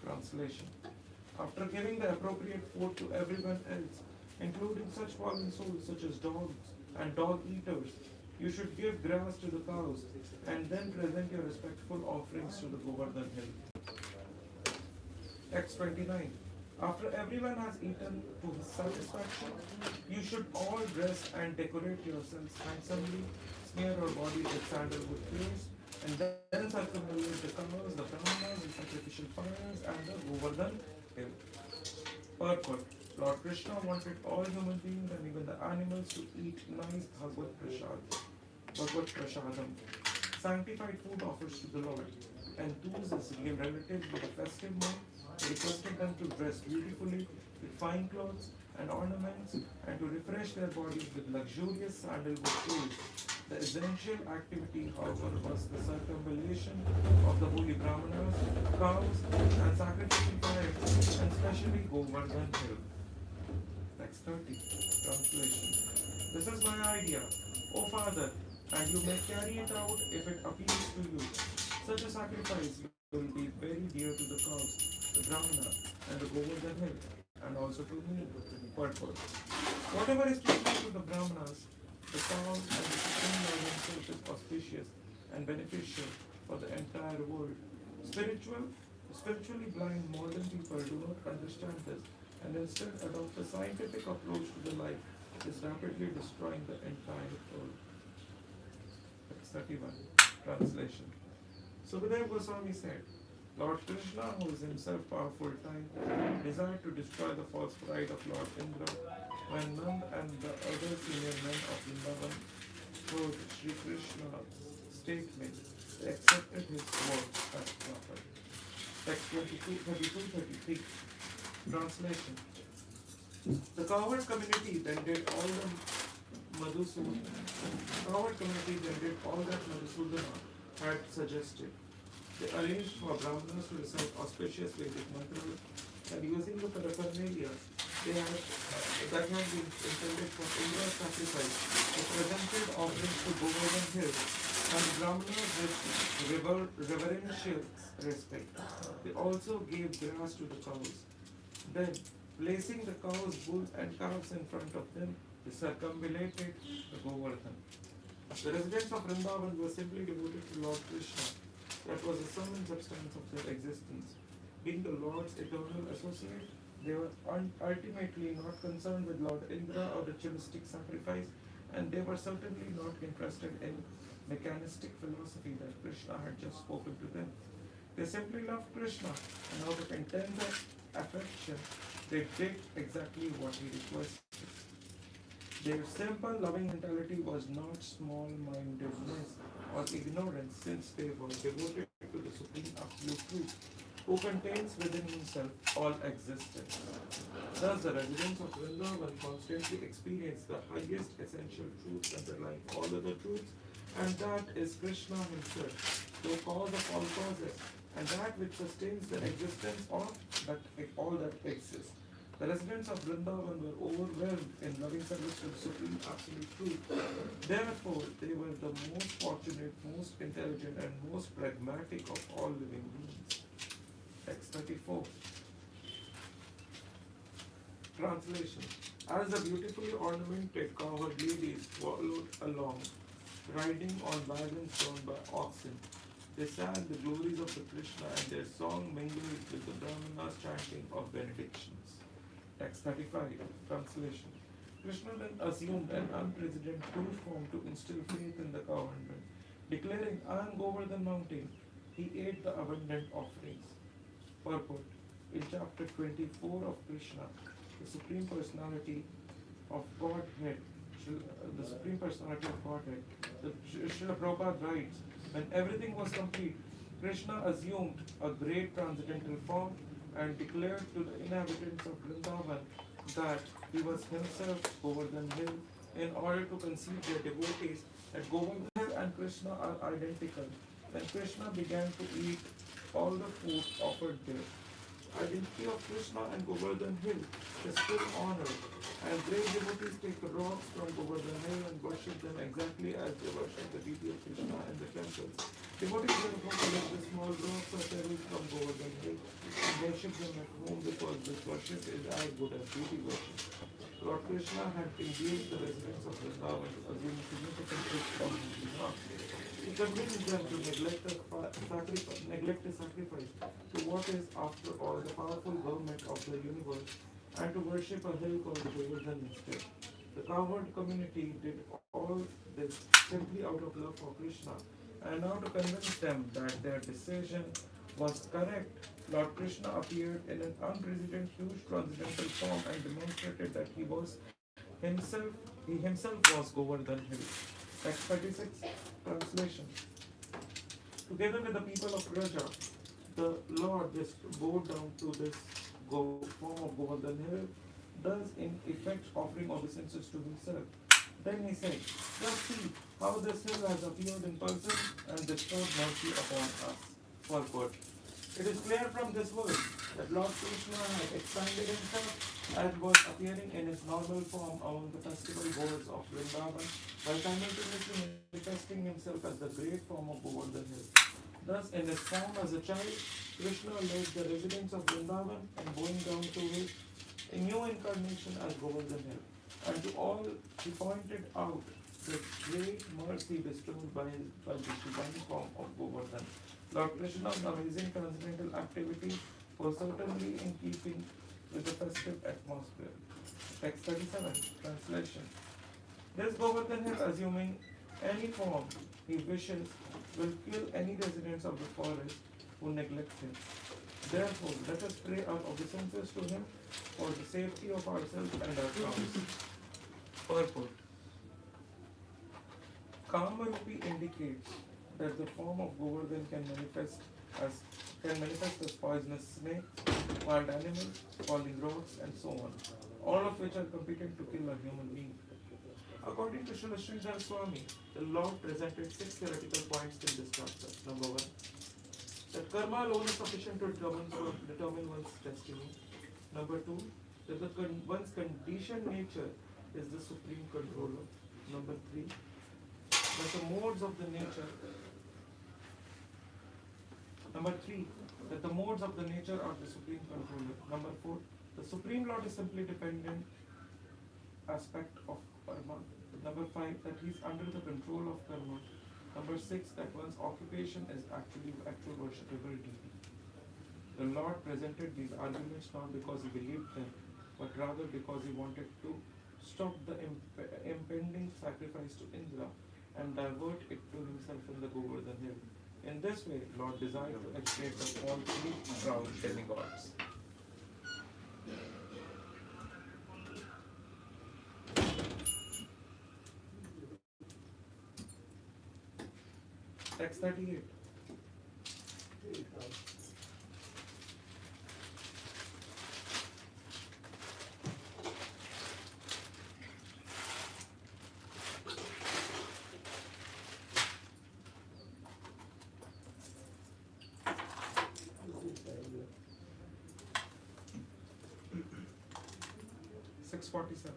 Translation. After giving the appropriate food to everyone else, including such fallen souls such as dogs and dog eaters, you should give grass to the cows and then present your respectful offerings to the Govardhan hill. Text 29. After everyone has eaten to his satisfaction, you should all dress and decorate yourselves handsomely, smear your body with sandalwood paste, and then circumambulate the cows, the brahmanas, the sacrificial fires, and the Govardhan hill. Purport. Lord Krishna wanted all human beings and even the animals to eat nice Bhagavad Prasadam, sanctified food offers to the Lord. Enthusiastic relatives with a festive mood requested them to dress beautifully with fine clothes and ornaments and to refresh their bodies with luxurious sandalwood oil. The essential activity, however, was the circumambulation of the holy brahmanas, cows, and sacrificial fires, and especially Govardhan hill. Text 30. Translation. This is my idea, O Father, and you may carry it out if it appeals to you. Such a sacrifice will be very dear to the cows, the brahmana, and the Govardhan hill, and also to me. Purport. Whatever is pleasing to the brahmanas, the cows, and the supreme Lord himself is auspicious and beneficial for the entire world. Spiritually blind modern people do not understand this and instead adopt a scientific approach to the life that is rapidly destroying the entire world. Text 31. Translation. Sukadeva Goswami said, Lord Krishna, who is himself powerful time, desired to destroy the false pride of Lord Indra. When Nand and the other senior men of Vrindavan heard Sri Krishna's statement, they accepted his word as prophet. Text 32-33. Translation. The cowherd community then did all that Madhusudana had suggested. They arranged for brahmanas to recite auspicious Vedic mantras, and using the paraphernalia that had been intended for Indra's sacrifice, they presented offerings to Govardhan hill, and brahmanas with reverential respect. They also gave grass to the cows. Then, placing the cows, bulls, and calves in front of them, they circumambulated the Govardhan. The residents of Vrindavan were simply devoted to Lord Krishna. That was the sum and substance of their existence. Being the Lord's eternal associate, They were ultimately not concerned with Lord Indra or ritualistic sacrifice, and they were certainly not interested in mechanistic philosophy that Krishna had just spoken to them. They simply loved Krishna, and out of intense affection, they did exactly what he requested. Their simple, loving mentality was not small mindedness or ignorance, since they were devoted to the Supreme Absolute Truth, who contains within himself all existence. Thus, the residents of Vrindavan constantly experience the highest essential truth underlying all other truths, and that is Krishna himself, the cause of all causes, and that which sustains the existence of all that exists. The residents of Vrindavan were overwhelmed in loving service to the Supreme Absolute Truth. Therefore, they were the most fortunate, most intelligent, and most pragmatic of all living beings. Text 34. Translation. As the beautifully ornamented cowherd ladies followed along, riding on wagons drawn by oxen, they sang the glories of the Krishna, and their song mingled with the Brahmanas chanting of benedictions. Text 35. Translation. Krishna then assumed an unprecedented huge form to instill faith in the cowherdmen. Declaring, "I am Govardhan mountain," he ate the abundant offerings. Purport. In chapter 24 of Krishna, the Supreme Personality of Godhead, the Supreme Personality of Godhead, the Srila Prabhupada writes, when everything was complete, Krishna assumed a great transcendental form and declared to the inhabitants of Vrindavan that he was himself Govardhan Hill, in order to conceive their devotees that Govardhan Hill and Krishna are identical. Then Krishna began to eat all the food offered there. Identity of Krishna and Govardhan Hill is still honored, and great devotees take rocks from Govardhan Hill and worship them exactly as they worship the deity of Krishna in the temples. Devotees therefore collect the small rocks or pebbles from Govardhan Hill and worship them at home, because this worship is as good as deity worship. Lord Krishna had engaged the residents of Vrindavan to assume significant risk from his behalf. He convinced them to neglect a sacrifice to what is, after all, the powerful government of the universe, and to worship a hill called Govardhan instead. The cowherd community did all this simply out of love for Krishna, and now to convince them that their decision was correct, Lord Krishna appeared in an unprecedented huge transcendental form and demonstrated that he himself was Govardhan Hill. Text 36. Translation. Together with the people of Raja, the Lord just bowed down to this form of Govardhan Hill, thus in effect offering obeisances to himself. Then he said, "Just see how this hill has appeared in person and bestowed mercy upon us." Purport. It is clear from this verse that Lord Krishna had expanded himself and was appearing in his normal form among the festival goers of Vrindavan, while simultaneously manifesting himself as the great form of Govardhan Hill. Thus, in his form as a child, Krishna led the residents of Vrindavan in bowing down to his new incarnation as Govardhan Hill. And to all, he pointed out the great mercy bestowed by the divine form of Govardhan. Lord Krishna's amazing transcendental activity was certainly in keeping with the festive atmosphere. Text 37. Translation. This Govardhan Hill, assuming any form he wishes, will kill any residents of the forest who neglect him. Therefore, let us pray our obeisances to him for the safety of ourselves and our cows. Purport. Kamarupi indicates that the form of Govardhan can manifest as poisonous snakes, wild animals, falling rocks, and so on, all of which are competent to kill a human being. According to Srila Sridhar Swami, the Lord presented 6 theoretical points in this chapter. Number 1, that karma alone is sufficient to determine one's destiny. Number 2, that one's conditioned nature is the supreme controller. Number 3, that the modes of the nature. Number 3, that the modes of the nature are the supreme controller. Number 4, the Supreme Lord is simply dependent aspect of karma. Number 5, that he is under the control of karma. Number 6, that one's occupation is actual worshipable deity. The Lord presented these arguments not because he believed them, but rather because he wanted to stop the impending sacrifice to Indra and divert it to himself in the Govardhan hill. In this way, Lord desired to educate the falsely proud demigods. Text 38. Six 47.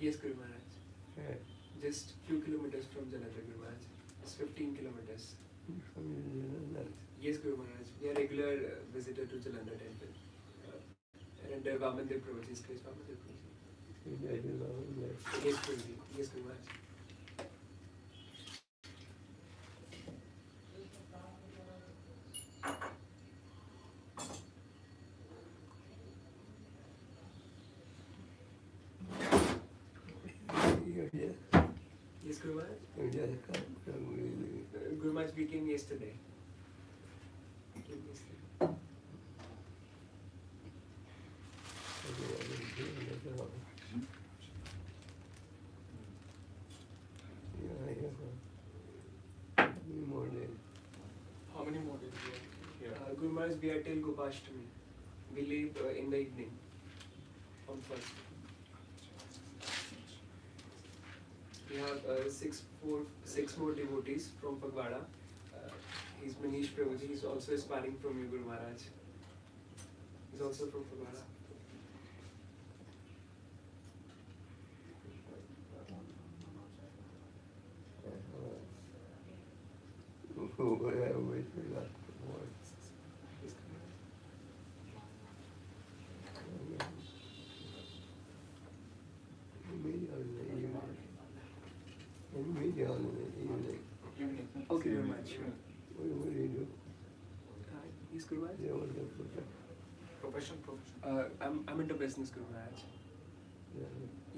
Yes, Guru Maharaj. Yeah. Just few kilometers from Jalandhar, Guru Maharaj. It's 15 kilometers. Yes, Guru Maharaj. We are regular visitor to Jalandhar temple. And Vamandev Prabhuji's place, Vamandev Prabhuji. Yes, Prabhuji. Yes, Guru Maharaj. Yes, Guru Maharaj. Guru Maharaj, we came yesterday. We came yesterday. How many more days do you have Guru Maharaj, we are till Gopashtami. We leave in the evening on first. We have six more devotees from Pagwada. He's Manish Prabhuji. He's also aspiring from you, Guru Maharaj. He's also from Pagwada. Okay, Guru Maharaj. Sure. What do you do? Yes, Guru Maharaj. Yeah, what's your Profession. I'm into business, Guru Maharaj.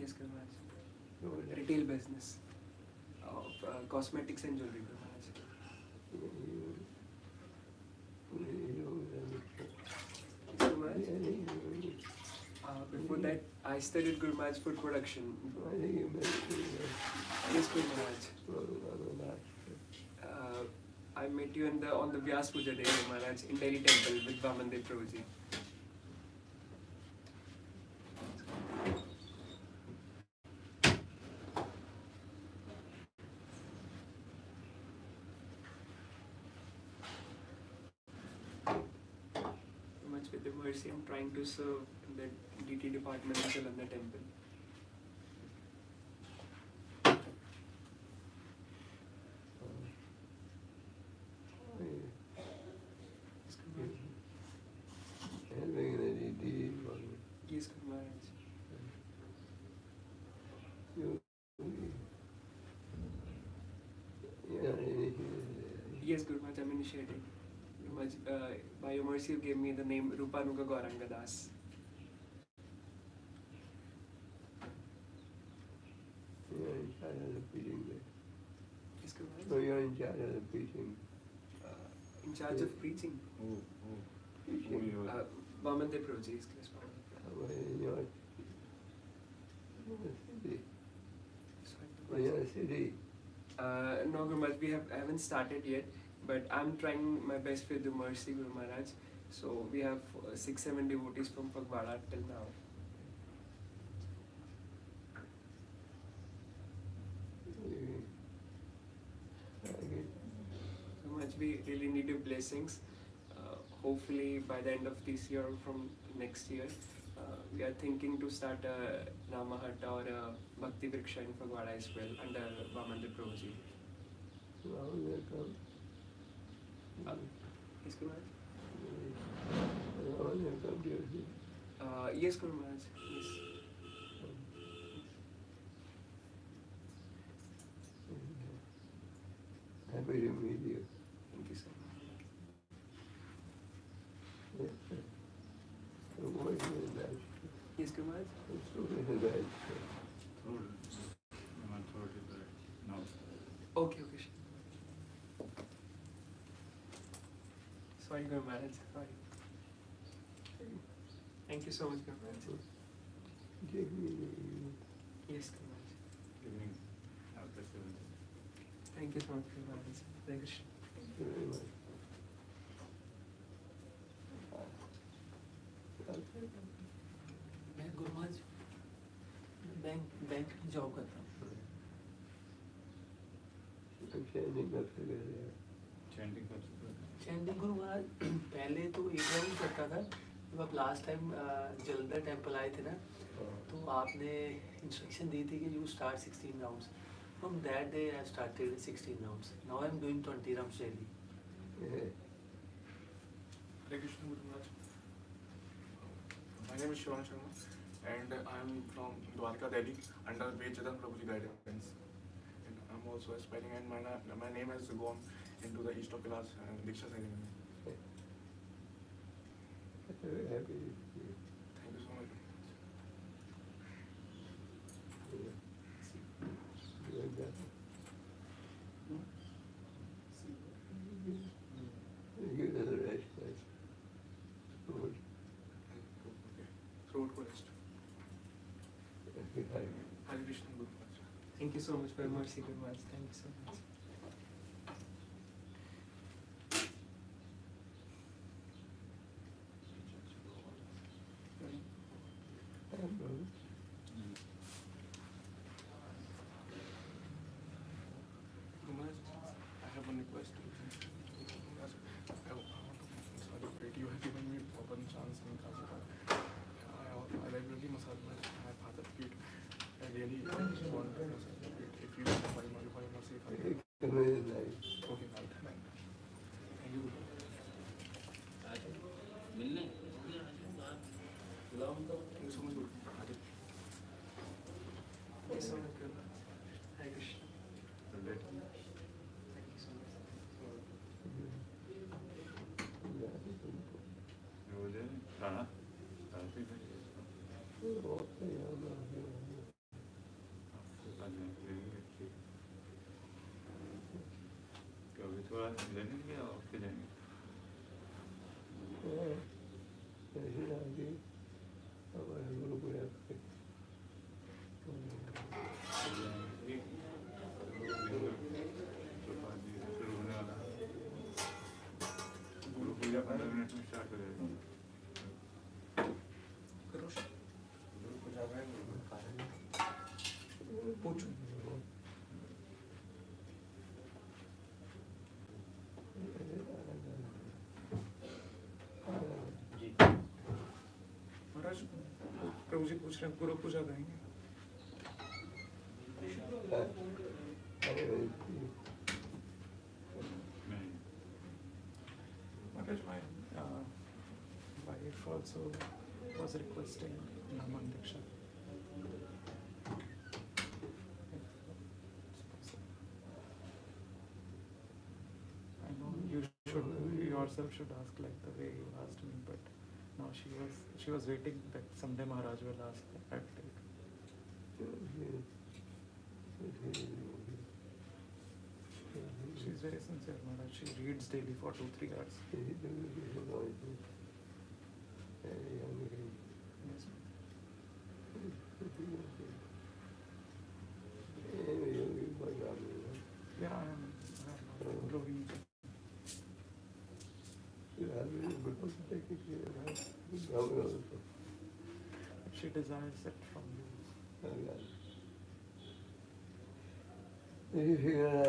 Yes, Guru Maharaj. Retail business of cosmetics and jewelry, Guru Maharaj. Guru Maharaj. Before that, I studied Guru Maharaj food production. Yes, Guru Maharaj. I met you on the Vyas Puja day, Guru Maharaj, in Delhi temple with Vamandev Prabhuji. Much with the mercy, I'm trying to serve in the DT department in Jalandhar temple. Yes, Guru Maharaj. Yes, Guru Maharaj, I'm initiated. Guru Maharaj, by your mercy, you gave me the name Rupanuga Gauranga Das. Yes, Guru So Maharaj. you're in charge of the preaching. In charge of preaching. Preaching. Vamandev Prabhuji is class part. In your city. Sorry, In your city. No, Guru Maharaj, I haven't started yet, but I'm trying my best with the Mercy, Guru Maharaj. So we have 6-7 devotees from Phagwara till now. So much we really need your blessings. Hopefully by the end of this year or from next year, we are thinking to start a Namahatta or a Bhakti Vriksha in Phagwara as well under Vamandev Prabhuji. Yes, Guru Maharaj. Yes, Guru Maharaj. Yes. Happy to meet you. Thank you so much. What is that? Yes, Guru Maharaj. That. Okay, okay. Sure. Sorry, Guru Maharaj. Sorry. Thank you so much, Guru Maharaj. Yes, Guru Maharaj. Thank you so much, Guru Maharaj. Hare Krishna. मैं Guru Maharaj bank में job करता हूँ। Chanting Guru Maharaj पहले तो 1 round करता था। जब आप लास्ट टाइम जलंधर टेम्पल आए थे ना, तो आपने इंस्ट्रक्शन दी थी कि you start 16 rounds. From that day I started 16 rounds. Now I am doing 20 rounds daily. Hare Krishna Guru Maharaj. My name is Shivan Sharma and I am from Dwarka, Delhi under Vejadan Prabhuji guidance. And I am also aspiring and my name has gone into the East of Kailash Diksha ceremony. Very happy. Thank you so much. Give us a rest, please. Good. Okay. Throat को rest. Hare Krishna Guru Maharaj. Thank you so much for your mercy, Guru Maharaj. Thank you so much. Guru Maharaj, I have one request. Guru Maharaj, I want to celebrate. You have given me open chance in Kazipur. I regularly massage my father's feet. I really want to massage your feet. If you have my mercy, if I can. Okay, right. Thank you. मिलने बुलाओ तो Thank you so much, Guru. Hare. Thank you so much, Guru Maharaj. Hare Krishna. Thank you so much. थोड़ा लेने के of के जाएंगे शुरू होने वाला है गुरु पूजा 15 मिनट में स्टार्ट करेगा पूछो। महाराज प्रभु जी पूछ रहे हैं गुरु पूजा करेंगे। Maharaj, my wife also was requesting Naman Diksha. I know you yourself should ask like the way you asked me, but no, she was waiting that someday Maharaj will ask that date. very sincere, Maharaj. She reads daily for 2-3 hours. Yes, ma'am. Yeah, I am growing. She desires it from you.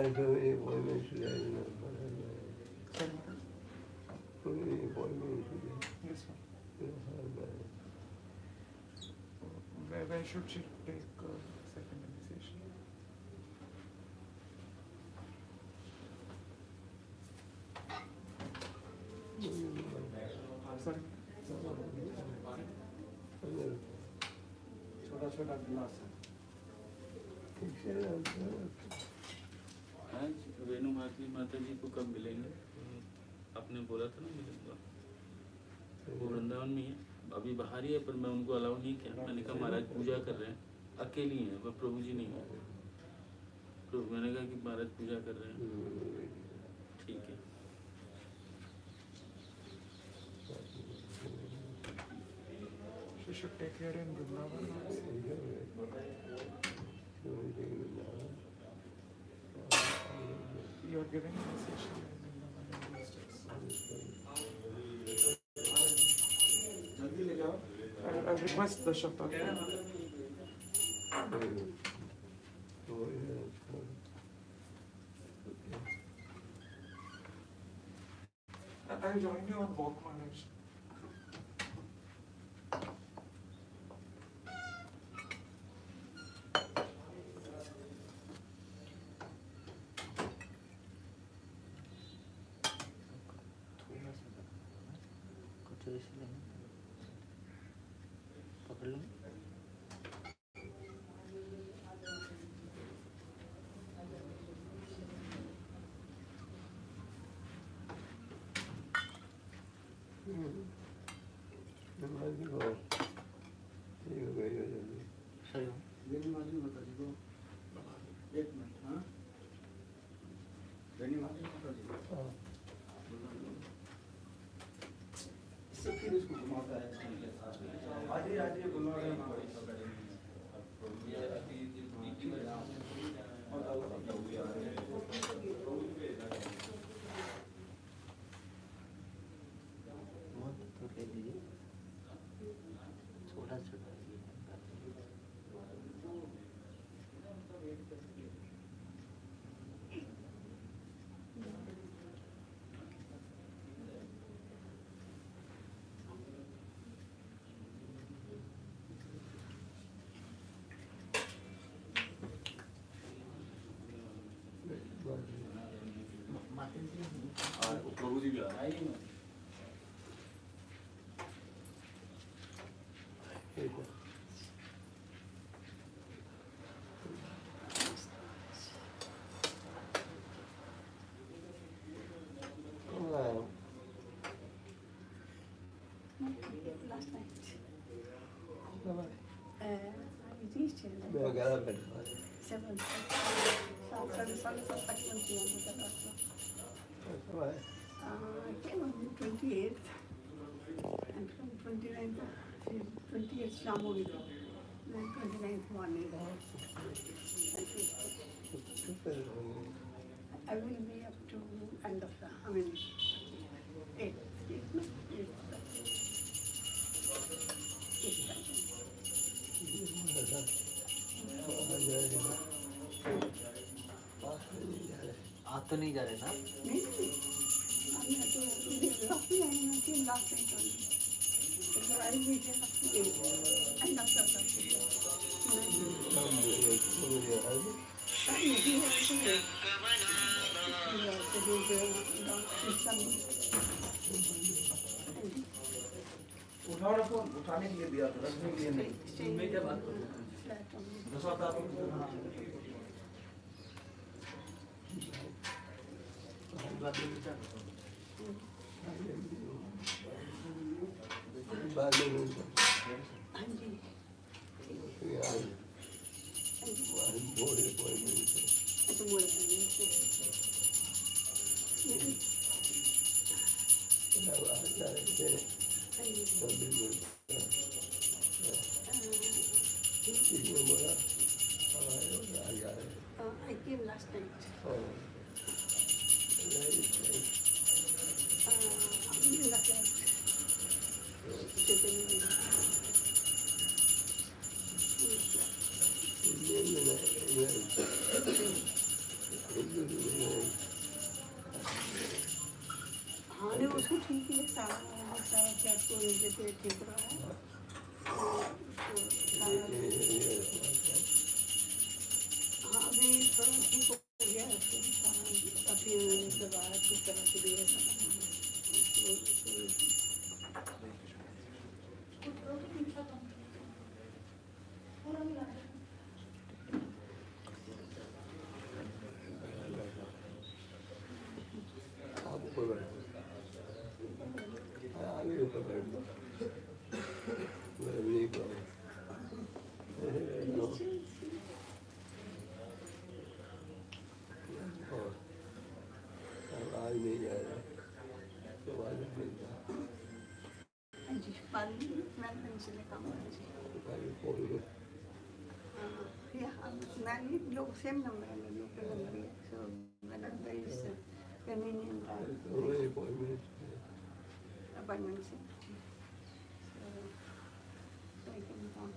Sorry, Maharaj. Yes, ma'am. Where should she take second initiation? Sorry. छोटा छोटा गिलास है आज वेणु माता जी को कब मिलेंगे? आपने बोला था ना मिलूंगा। वो वृंदावन में है, अभी बाहर ही है, पर मैं उनको अलाउ नहीं किया। मैंने कहा महाराज पूजा कर रहे हैं, अकेली हैं, वह प्रभु जी नहीं है। तो मैंने कहा कि महाराज पूजा कर रहे हैं, ठीक है। She should take care in Vrindavan. You are giving initiation in Vrindavan in these days. जल्दी ले जाओ I'll request the Shapta. I'll join you on walk, Maharaj. कुछ ऐसे नहीं पकड़ लो। सही हो। वेणु माता जी को एक मिनट। हाँ, वेणु माता जी को इससे फिर उसको घुमाता है। आज ही बुला रहे हैं तो ले लीजिए छोटा छोटा। प्रभु जी भी आ रहे हैं। Last night. I reached here like 7. So after the sun was like 20 and I came on the 28th and from 29th, 28th Sham ho gayi, then 29th morning. I will be up to end of the, 8th. आप तो नहीं जा रहे ना? नहीं, I'm not lucky I am until last night only. So I will be here up to 8 and after that. उठाओ ना phone उठाने के लिए दिया था रखने के लिए नहीं मैं क्या बात करूं I came last night. I'm in the flat. Sitting in the हाँ नहीं उसको ठीक है सारा सारा फ्लैट को नीचे पे ठीक रहा है हाँ अभी थोड़ा ठीक हो गया है उसको काफ़ी दबाया कुछ तरह से दिया same number, local number, so whenever is convenient appointments. So I can come.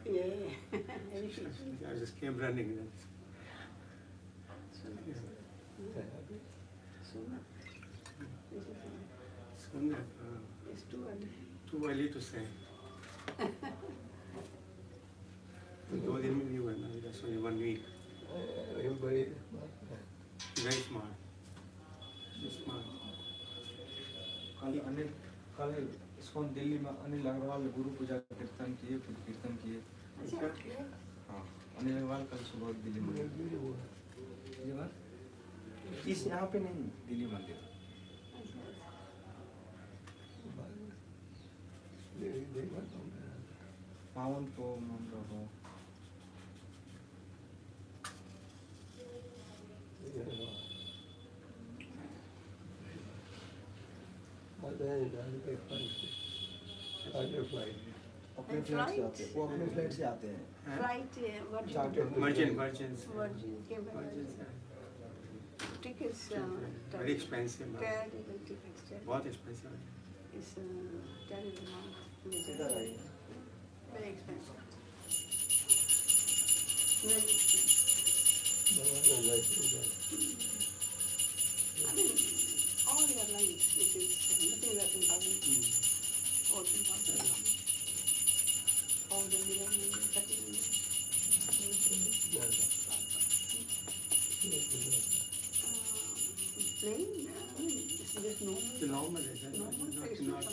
Yeah, I just came running. Soon, it's too early. too early to say. दो दिन में नहीं हुआ ना, just only 1 week. Very smart. Smart. कल इसकोन दिल्ली में अनिल अग्रवाल गुरु पूजा कीर्तन किए हाँ अनिल अग्रवाल कल सुबह दिल्ली में इस यहाँ पे नहीं दिल्ली मंदिर पावन को मंदिर हो अपने फ्लाइट से आते हैं वो अपने फ्लाइट से आते हैं Flight, Virgin के tickets, very expensive. terrible tickets, बहुत expensive. it's terrible amount. Very expensive. Very expensive. I mean, all airlines, it is nothing less than 1,000, 14,000. All the 11, 13. Plane, it's just normal. The normal is Normal, it's not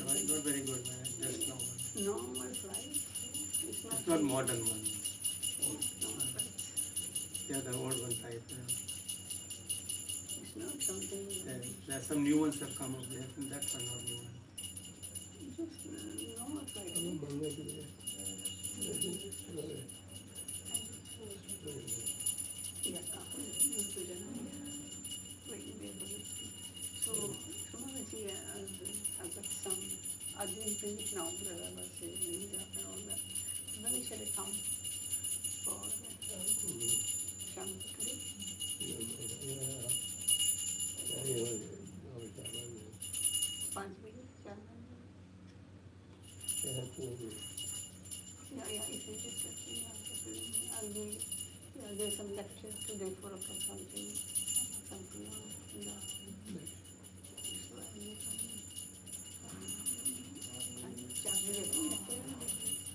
very good, man. Just normal. Normal flight. It's Not modern one. normal flight. Yeah, the old one type. It's not something. There are some new ones have come up there. That's one not new one. Just normal flight. Yeah, so I've got some urgent things now, brother was saying, and all that. When shall I come for shampoo today? 5 minutes, 4 minutes. Yeah, if you just let me know, I'll be, there's some lecture today, 4 o'clock, something in the so I'll be coming.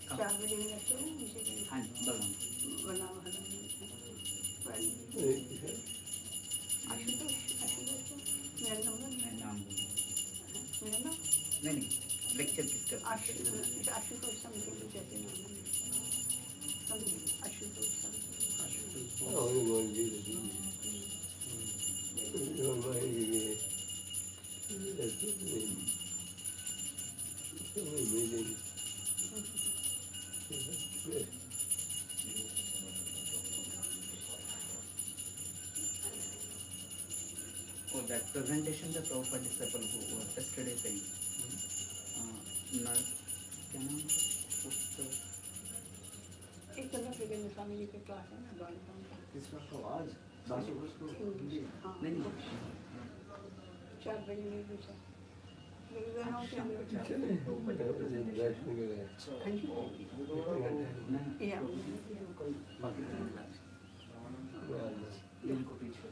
And 4 बजे lecture, मुझे बना मेरा number मेरा नाम नहीं lecture किसका Ashutosh something कहते हैं Ashutosh for that presentation the Prabhupada disciple who was yesterday saying. क्या नाम था? एक चंद्र विजय स्वामी जी के क्लास है ना बालिकाओं का। इस वक्त तो आज 10 अगस्त को हिंदी हाँ। नहीं 4 बजे मेरे विचार मेरे बहनों के अंदर थैंक यू या दिन को पीछे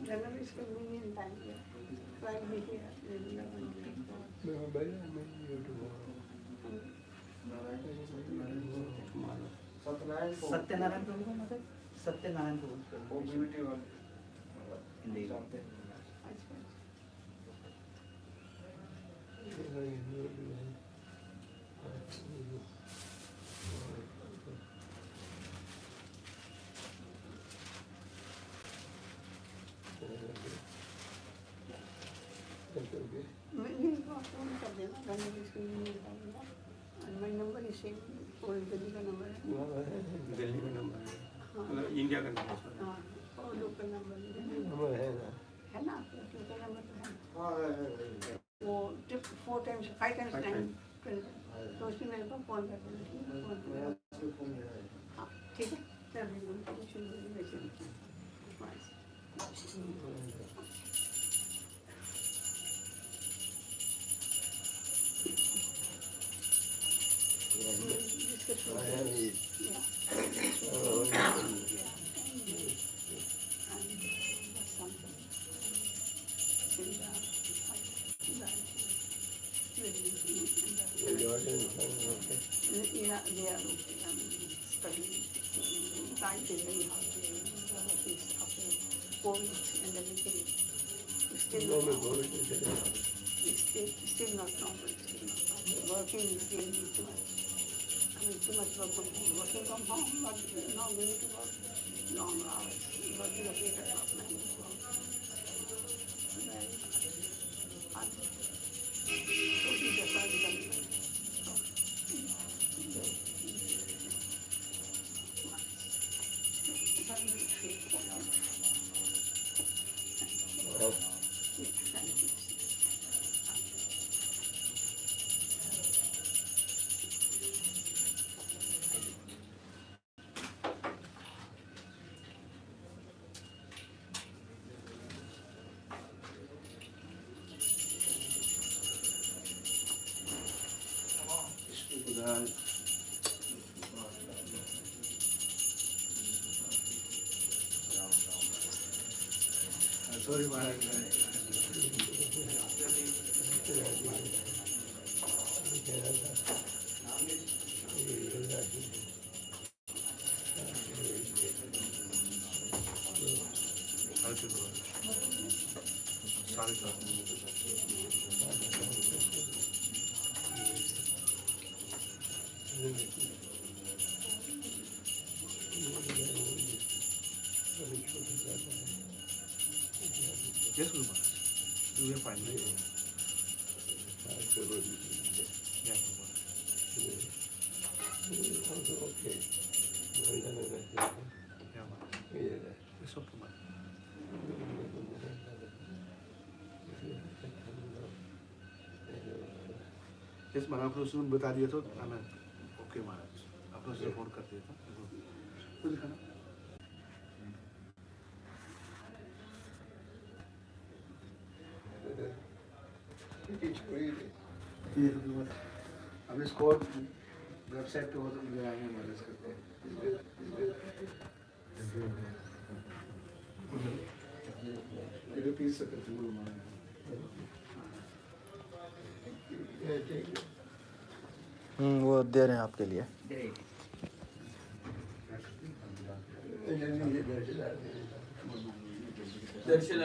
general is convenient time here. So I'll be here. Satyanarayan प्रभु का मतलब सत्यनारायण प्रभु वो ब्यूटी वाले हिंदी जानते हैं अच्छा मेरे को फोन कर देना general is convenient time here. And my number is same. और दिल्ली का नंबर है। दिल्ली का नंबर है हाँ। मतलब इंडिया का नंबर हाँ और लोकल नंबर है नंबर है ना ना लोकल नंबर तो है हाँ वो 4 times 5 times 9 तो उसमें मेरे को फोन कर देना ठीक है फोन कर देना। हाँ ठीक है चलिए Yeah, they are okay. Studying. Time is very hard. After COVID and everything. Still not normal. Still not normal. Working is really too much. I mean, too much work from home. Working from home, but not going to work long hours. Working at 8 o'clock, 9 o'clock. Very hard. So we just are becoming sorry Maharaj Yes, Guru Maharaj. You will find me. Yeah, Guru Maharaj. Okay. Yeah, Maharaj. It's okay, Maharaj. Yes, Maharaj. आपने उसमें बता दिया तो मैं okay महाराज आपने उसे phone कर दिया था तो दिखाना अब इसको वेबसाइट पे हो तो ले आएंगे मैनेज करते हैं प्लीज सकते वो दे रहे हैं आपके लिए दर्शन